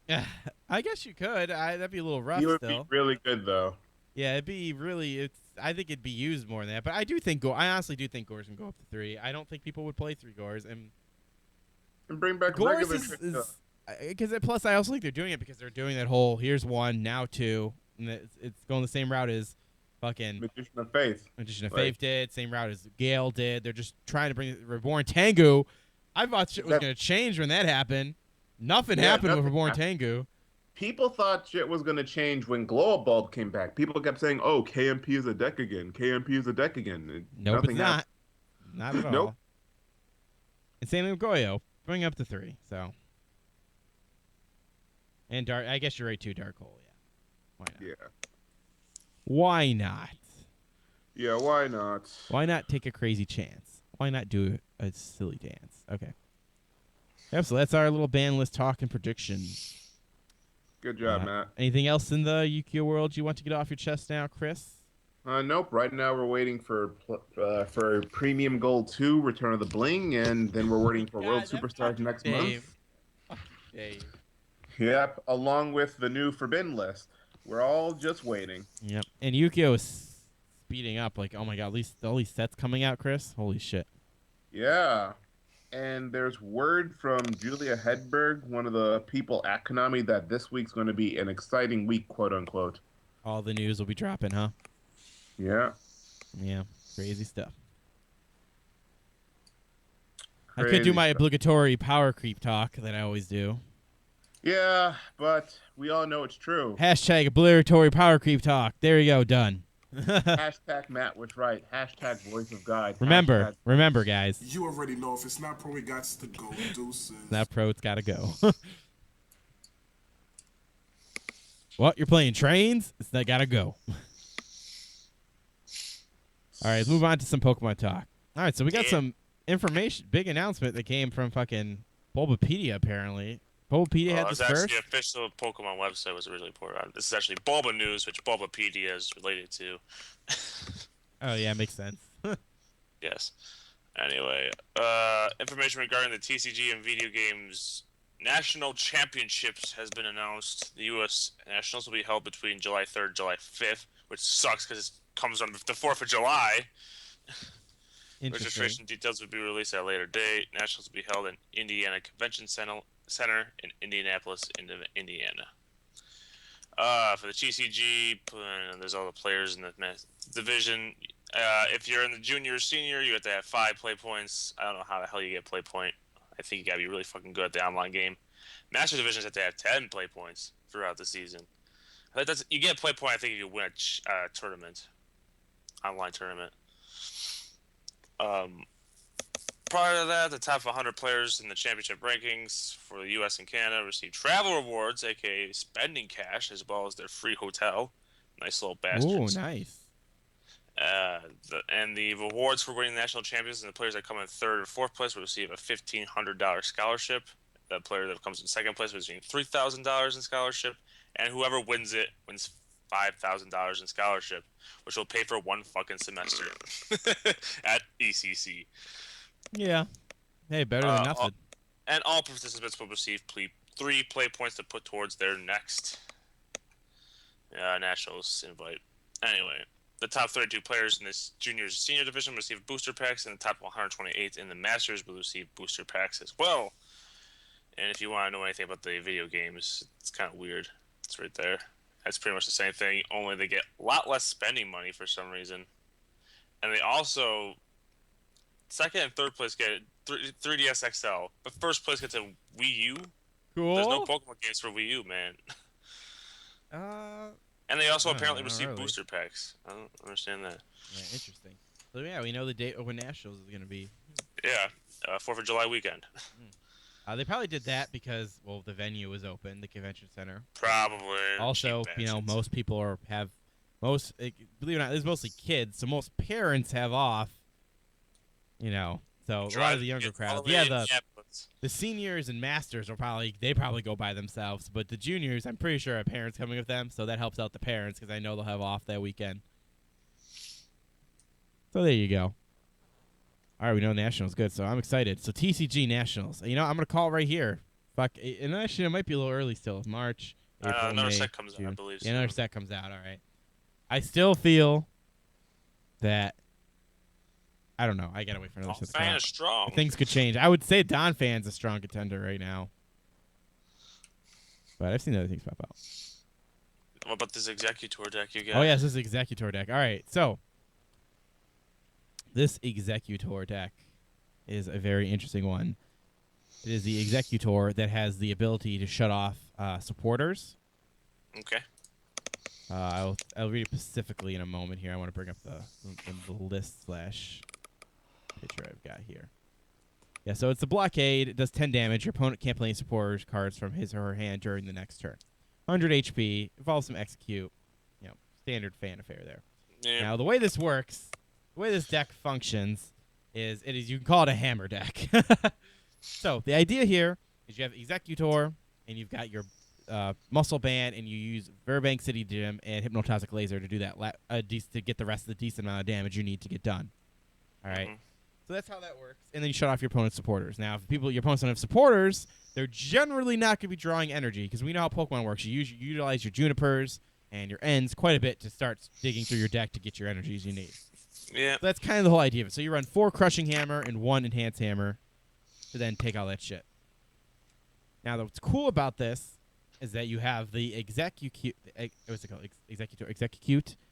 Yeah, I guess you could. That'd be a little rough He would still. be really good, though. Yeah, it'd be really... I think it'd be used more than that, but I honestly do think Gores can go up to 3. I don't think people would play 3 Gores, and bring back Gores regular because plus I also think they're doing it because they're doing that whole here's 1 now 2, and it's going the same route as fucking Magician of Faith. Magician of Faith did, same route as Gale did. They're just trying to bring Reborn Tengu. I thought shit was going to change when that happened. Nothing happened with Reborn Tengu. People thought shit was going to change when Glow Bulb came back. People kept saying, oh, KMP is a deck again. KMP is a deck again. Nope, it's not. Not at all. Nope. And same with Goyo. Bring up to 3, so. And Dark, I guess you're right too, Dark Hole, yeah. Why not? Yeah. Why not? Yeah, why not? Why not take a crazy chance? Why not do a silly dance? Okay. Yep, so that's our little ban list talk and predictions. Good job, Matt. Anything else in the Yu-Gi-Oh world you want to get off your chest now, Chris? Nope. Right now we're waiting for Premium Gold 2, Return of the Bling, and then we're waiting for World Superstars next month. Dave. Yep, along with the new Forbidden list. We're all just waiting. Yep. And Yu-Gi-Oh is speeding up. Like, oh my god, all these sets coming out, Chris. Holy shit. Yeah. And there's word from Julia Hedberg, one of the people at Konami, that this week's going to be an exciting week, quote unquote. All the news will be dropping, huh? Yeah. Yeah. Crazy stuff. Crazy I could do my stuff. obligatory power creep talk that I always do. Yeah, but we all know it's true. Hashtag obligatory power creep talk. There you go. Done. Hashtag Matt was right. Hashtag voice of God. Remember, guys. You already know if it's not pro, it got to go. Deuces. Not pro, it's got to go. What? You're playing trains? It's not got to go. All right, let's move on to some Pokemon talk. All right, so we got some information, big announcement that came from fucking Bulbapedia, apparently. Bulbapedia had this first? The official Pokemon website was originally reported on. This is actually Bulba News, which Bulbapedia is related to. Oh, yeah, makes sense. Yes. Anyway, information regarding the TCG and video games national championships has been announced. The U.S. Nationals will be held between July 3rd and July 5th, which sucks because it comes on the 4th of July. Registration details will be released at a later date. Nationals will be held in Indiana Convention Center in Indianapolis, Indiana. For the TCG, there's all the players in the division. If you're in the junior or senior, you have to have 5 play points. I don't know how the hell you get play point. I think you gotta be really fucking good at the online game. Master divisions have to have 10 play points throughout the season. You get play point, I think, if you win a tournament, online tournament. Prior to that, the top 100 players in the championship rankings for the U.S. and Canada receive travel rewards, aka spending cash, as well as their free hotel. Nice little bastards. Ooh, nice. And the rewards for winning national champions and the players that come in 3rd or 4th place will receive a $1,500 scholarship. The player that comes in 2nd place will receive $3,000 in scholarship, and whoever wins it wins $5,000 in scholarship, which will pay for 1 fucking semester at ECC. Yeah. Hey, better than nothing. And all participants will receive 3 play points to put towards their next nationals invite. Anyway, the top 32 players in this junior senior division receive booster packs, and the top 128 in the Masters will receive booster packs as well. And if you want to know anything about the video games, it's kind of weird. It's right there. That's pretty much the same thing, only they get a lot less spending money for some reason. And they also, second and third place get 3DS XL, but first place gets a Wii U. Cool. There's no Pokemon games for Wii U, man. And they also apparently receive booster packs. I don't understand that. Yeah, interesting. So yeah, we know the date of when Nationals is going to be. Yeah, 4th of July weekend. They probably did that because, well, the venue was open, the convention center. Probably. Also, most people believe it or not, there's mostly kids, so most parents have off. So a lot of the younger crowd. Yeah, the seniors and masters they probably go by themselves, but the juniors, I'm pretty sure have parents coming with them, so that helps out the parents because I know they'll have off that weekend. So there you go. All right, we know Nationals good, so I'm excited. So TCG Nationals. I'm going to call it right here. Fuck, and actually it might be a little early still. March, April, another May, set comes June. out, I believe. Yeah, another set comes out, all right. I still feel that, I don't know, I got to wait for another set to come Fan out. is strong. Things could change. I would say Don Fan's a strong contender right now. But I've seen other things pop out. What about this Exeggutor deck you got? Oh, yes, this is Exeggutor deck. All right, so this Exeggutor deck is a very interesting one. It is the Exeggutor that has the ability to shut off supporters. Okay. I'll read it specifically in a moment here. I want to bring up the list / picture I've got here. Yeah, so it's a blockade. It does 10 damage. Your opponent can't play any supporters cards from his or her hand during the next turn. 100 HP. Involves some execute. Standard fan affair there. Yeah. Now, the way this works, the way this deck functions is you can call it a hammer deck. So the idea here is you have Exeggutor and you've got your Muscle Band, and you use Burbank City Gym and Hypnotoxic Laser to do that to get the rest of the decent amount of damage you need to get done. All right. So that's how that works. And then you shut off your opponent's supporters. Now, if your opponents don't have supporters, they're generally not going to be drawing energy because we know how Pokemon works. You utilize your Junipers and your Ends quite a bit to start digging through your deck to get your energies you need. Yeah. So that's kind of the whole idea of it. So you run 4 Crushing Hammer and 1 Enhanced Hammer to then take all that shit. Now, what's cool about this is that you have the Exeggutor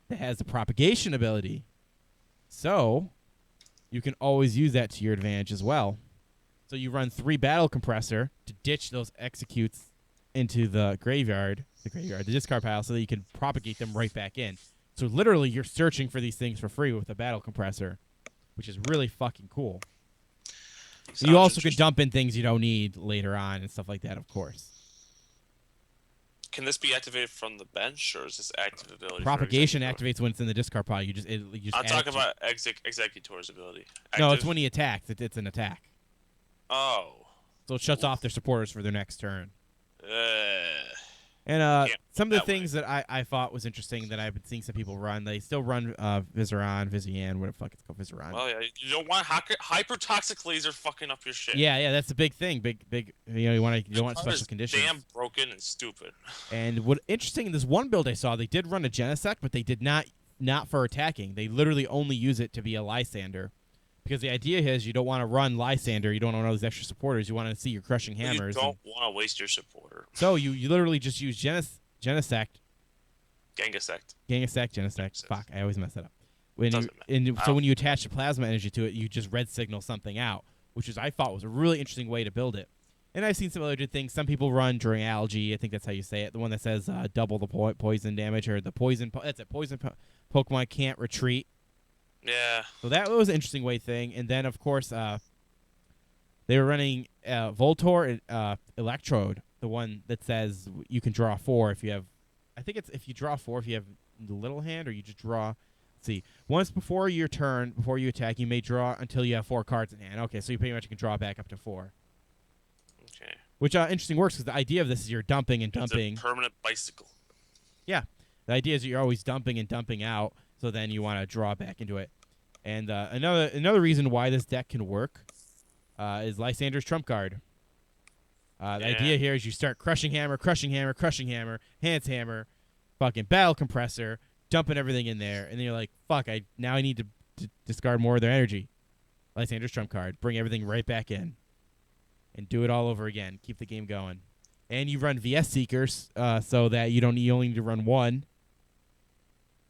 that has the propagation ability. So you can always use that to your advantage as well. So you run 3 Battle Compressor to ditch those executes into the discard pile, so that you can propagate them right back in. So literally, you're searching for these things for free with a Battle Compressor, which is really fucking cool. You also can dump in things you don't need later on and stuff like that, of course. Can this be activated from the bench, or is this active ability? Propagation activates when it's in the discard pile. You just I'm talking about Exeggutor's ability. No, it's when he attacks. It's an attack. Oh. So it shuts off their supporters for their next turn. And some of the things that I thought was interesting that I've been seeing some people run, they still run Vizian, what the fuck it's called, Vizian. Well, yeah, you don't want hyper-toxic laser fucking up your shit. Yeah, that's the big thing. Big. You don't want special conditions. Damn broken and stupid. And what interesting in this one build I saw, they did run a Genesect, but they did not for attacking. They literally only use it to be a Lysander. Because the idea is you don't want to run Lysander, you don't want all those extra supporters, you want to see your Crushing Hammers. You don't want to waste your supporter. So you literally just use Genesect. Genesect. Fuck, I always mess that up. So when you attach the plasma energy to it, you just red signal something out, which I thought was a really interesting way to build it. And I've seen some other good things. Some people run during Algae. I think that's how you say it. The one that says double the poison damage, or the poison. That's it. Poison Pokemon can't retreat. Yeah. So that was an interesting way thing. And then, of course, they were running Voltorb Electrode, the one that says you can draw 4 if you have... I think it's if you draw 4 if you have the little hand, or you just draw... Let's see. Once before your turn, before you attack, you may draw until you have 4 cards in hand. Okay, so you pretty much can draw back up to 4. Okay. Which interesting works, because the idea of this is you're dumping and dumping. It's a permanent bicycle. Yeah. The idea is that you're always dumping and dumping out, so then you want to draw back into it. And another reason why this deck can work is Lysander's trump card. The idea here is you start Crushing Hammer, Enhanced Hammer, fucking Battle Compressor, dumping everything in there, and then you're like, fuck, now I need to discard more of their energy. Lysander's trump card. Bring everything right back in. And do it all over again. Keep the game going. and you run VS Seekers, so that you only need to run one.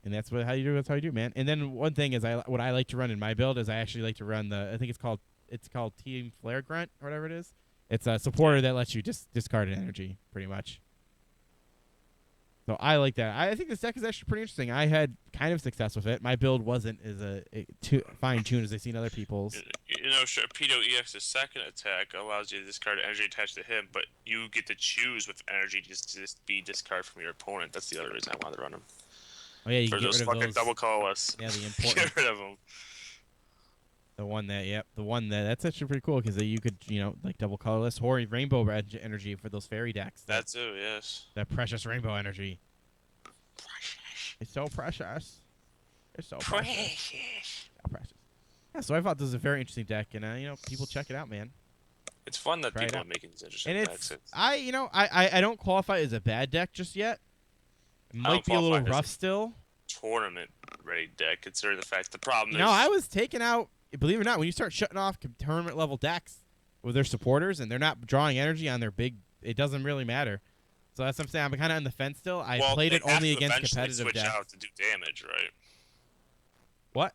And that's how you do. That's how you do, man. And then one thing is, what I like to run in my build is I actually like to run I think it's called Team Flare Grunt or whatever it is. It's a supporter that lets you just discard an energy, pretty much. So I like that. I think this deck is actually pretty interesting. I had kind of success with it. My build wasn't as fine-tuned as I've seen other people's. Sharpedo EX's second attack allows you to discard energy attached to him, but you get to choose with energy to be discard from your opponent. That's the other reason I wanted to run him. Oh yeah, you For can get those rid of fucking those. double colorless. Yeah, the important. Get rid of them. The one that's actually pretty cool because you could, like double colorless or rainbow red energy for those fairy decks. That too, yes. That precious rainbow energy. It's so precious. It's so precious. So precious. Yeah, so I thought this was a very interesting deck, and people check it out, man. It's fun that Try it people are out. making these interesting And decks. I don't qualify as a bad deck just yet. It might be a little qualify as rough still. Tournament ready deck, considering the fact the problem is. I was taking out. Believe it or not, when you start shutting off tournament level decks with their supporters and they're not drawing energy on their big, it doesn't really matter. So that's what I'm saying. I'm kind of on the fence still. I played it only against competitive switch decks. out to do damage, right? What?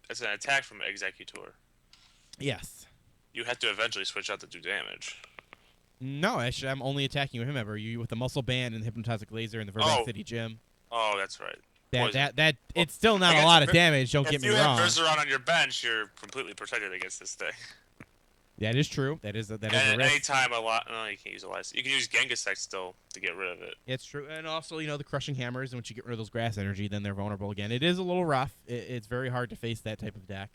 It's an attack from Exeggutor. Yes. You have to eventually switch out to do damage. No, actually, I'm only attacking with him ever. You with the muscle band and the hypnotic laser in the Verbank City gym. Oh, that's right. That it's still not a lot of damage. Don't get me wrong. If you have Bergeron on your bench, you're completely protected against this thing. That is true. That is a risk. Anytime no, you can't use a lot. You can use Gengasect still to get rid of it. It's true, and also the crushing hammers. And once you get rid of those grass energy, then they're vulnerable again. It is a little rough. It's very hard to face that type of deck.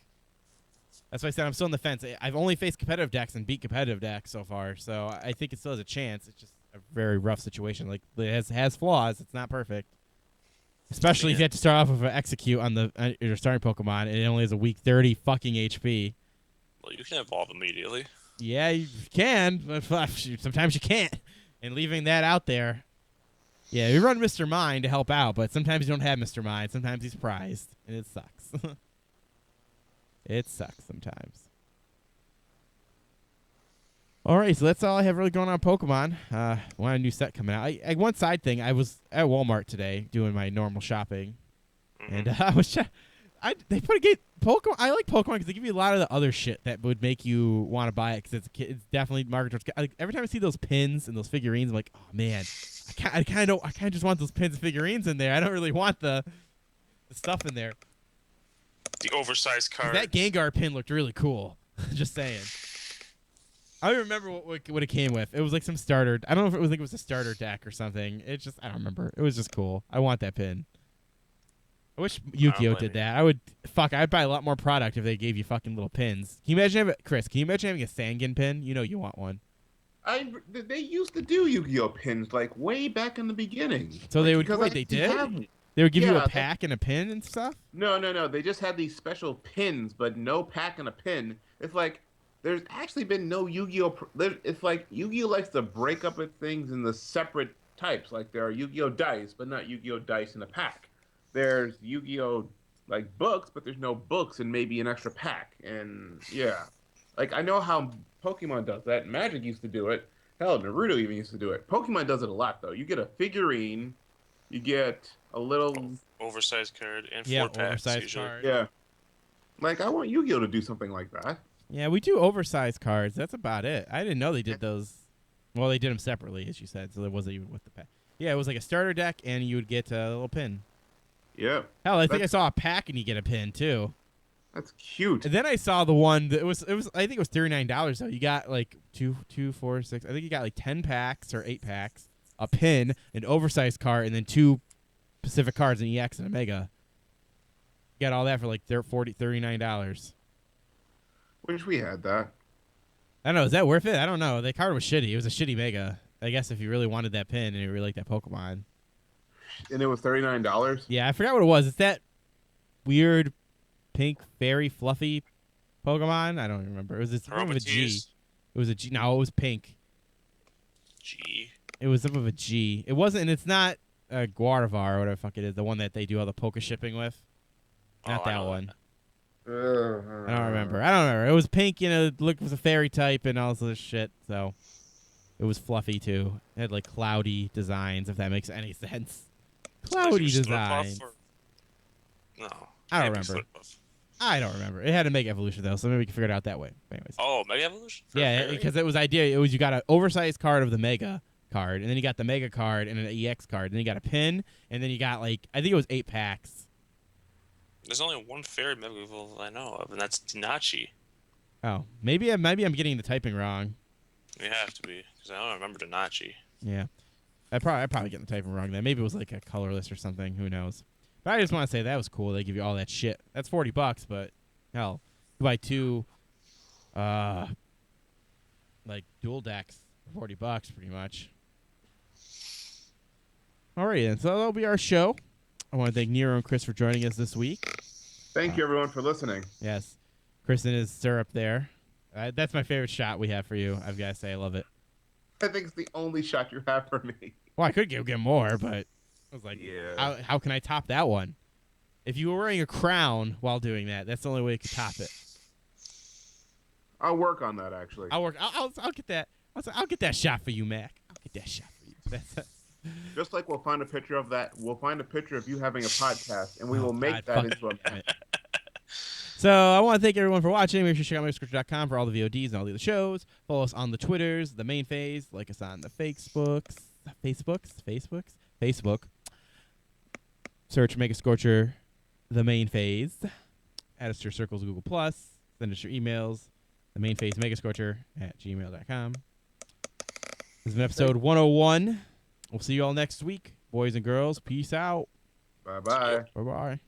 That's why I said I'm still on the fence. I've only faced competitive decks and beat competitive decks so far, so I think it still has a chance. It's just a very rough situation. Like it has flaws. It's not perfect. Especially if you have to start off with an Execute on your starting Pokemon, and it only has a weak 30 fucking HP. Well, you can evolve immediately. Yeah, you can, but sometimes you can't. And leaving that out there, yeah, we run Mr. Mind to help out, but sometimes you don't have Mr. Mind. Sometimes he's prized, and it sucks. It sucks sometimes. All right, so that's all I have really going on Pokemon. Want a new set coming out. One side thing, I was at Walmart today doing my normal shopping, and I was they put a game Pokemon. I like Pokemon because they give you a lot of the other shit that would make you want to buy it because it's definitely marketed towards. Like, every time I see those pins and those figurines, I'm like, oh man, I kind of just want those pins and figurines in there. I don't really want the stuff in there. The oversized card. That Gengar pin looked really cool. Just saying. I don't remember what it came with. It was like some starter. I don't know if it was a starter deck or something. I don't remember. It was just cool. I want that pin. I wish Yu-Gi-Oh did that. I'd buy a lot more product if they gave you fucking little pins. Can you imagine having a Sangan pin? You want one. They used to do Yu-Gi-Oh pins like way back in the beginning. So they would they did? They would give you a pack and a pin and stuff? No. They just had these special pins, but no pack and a pin. It's like there's actually been no Yu-Gi-Oh. It's like Yu-Gi-Oh likes to break up its things in the separate types. Like there are Yu-Gi-Oh dice, but not Yu-Gi-Oh dice in a pack. There's Yu-Gi-Oh like books, but there's no books and maybe an extra pack. And yeah, like I know how Pokemon does that. Magic used to do it. Hell, Naruto even used to do it. Pokemon does it a lot though. You get a figurine, you get a little oversized card and 4 packs usually. Card. Yeah. Like I want Yu-Gi-Oh to do something like that. Yeah, we do oversized cards. That's about it. I didn't know they did those. Well, they did them separately, as you said, so there wasn't even with the pack. Yeah, it was like a starter deck, and you would get a little pin. Yeah. Hell, I think I saw a pack, and you get a pin too. That's cute. And then I saw the one that was. I think it was $39 though. You got like 2, 4, 6. I think you got like 10 packs or 8 packs, a pin, an oversized card, and then 2 Pacific cards, an EX and a Mega. You got all that for like $39. Wish we had that. I don't know. Is that worth it? I don't know. The card was shitty. It was a shitty Mega. I guess if you really wanted that pin and you really liked that Pokemon. And it was $39? Yeah, I forgot what it was. It's that weird pink fairy fluffy Pokemon. I don't remember. It was a G. It was a G. No, it was pink. G. It was up of a G. It wasn't, and it's not Guaravar or whatever the fuck it is. The one that they do all the Poke shipping with. Not that one. I don't remember. It was pink, looked was a fairy type and all this other shit. So It was fluffy too. It had like cloudy designs, if that makes any sense. Like Cloudy your Slurpuff designs. or- No. I don't can't be remember. Slurpuff. I don't remember. It had a Mega Evolution though, so maybe we can figure it out that way. Anyways. Oh, Mega Evolution? For a Yeah, fairy? because it was idea. It was you got an oversized card of the Mega card, and then you got the Mega card and an EX card, and then you got a pin, and then you got like I think it was 8 packs. There's only one fairy Mega Evolve I know of, and that's Dinachi. Oh, maybe I'm getting the typing wrong. You have to be, because I don't remember Dinachi. Yeah, I probably getting the typing wrong. Then maybe it was like a colorless or something. Who knows? But I just want to say that was cool. They give you all that shit. That's $40, but hell, you buy 2, like dual decks for $40 pretty much. Alrighty then, so that'll be our show. I want to thank Nero and Chris for joining us this week. Thank you, everyone, for listening. Yes, Chris and his syrup there. That's my favorite shot we have for you. I've got to say, I love it. I think it's the only shot you have for me. Well, I could get more, but I was like, Yeah. how can I top that one? If you were wearing a crown while doing that, that's the only way you could top it. I'll work on that, actually. I'll get that. I'll get that shot for you, Mac. I'll get that shot for you. That's Just like we'll find a picture of that. We'll find a picture of you having a podcast, and we will make God, that into a damn it. So I want to thank everyone for watching. Make sure to check out Exeggutor.com for all the VODs and all the other shows. Follow us on the Twitters, the main phase. Like us on the Facebook. Search Mega Scorcher, the main phase. Add us to your circles, Google+. Send us your emails. The main phase megascorcher@gmail.com. This has been episode 101. We'll see you all next week. Boys and girls, peace out. Bye-bye. Bye-bye.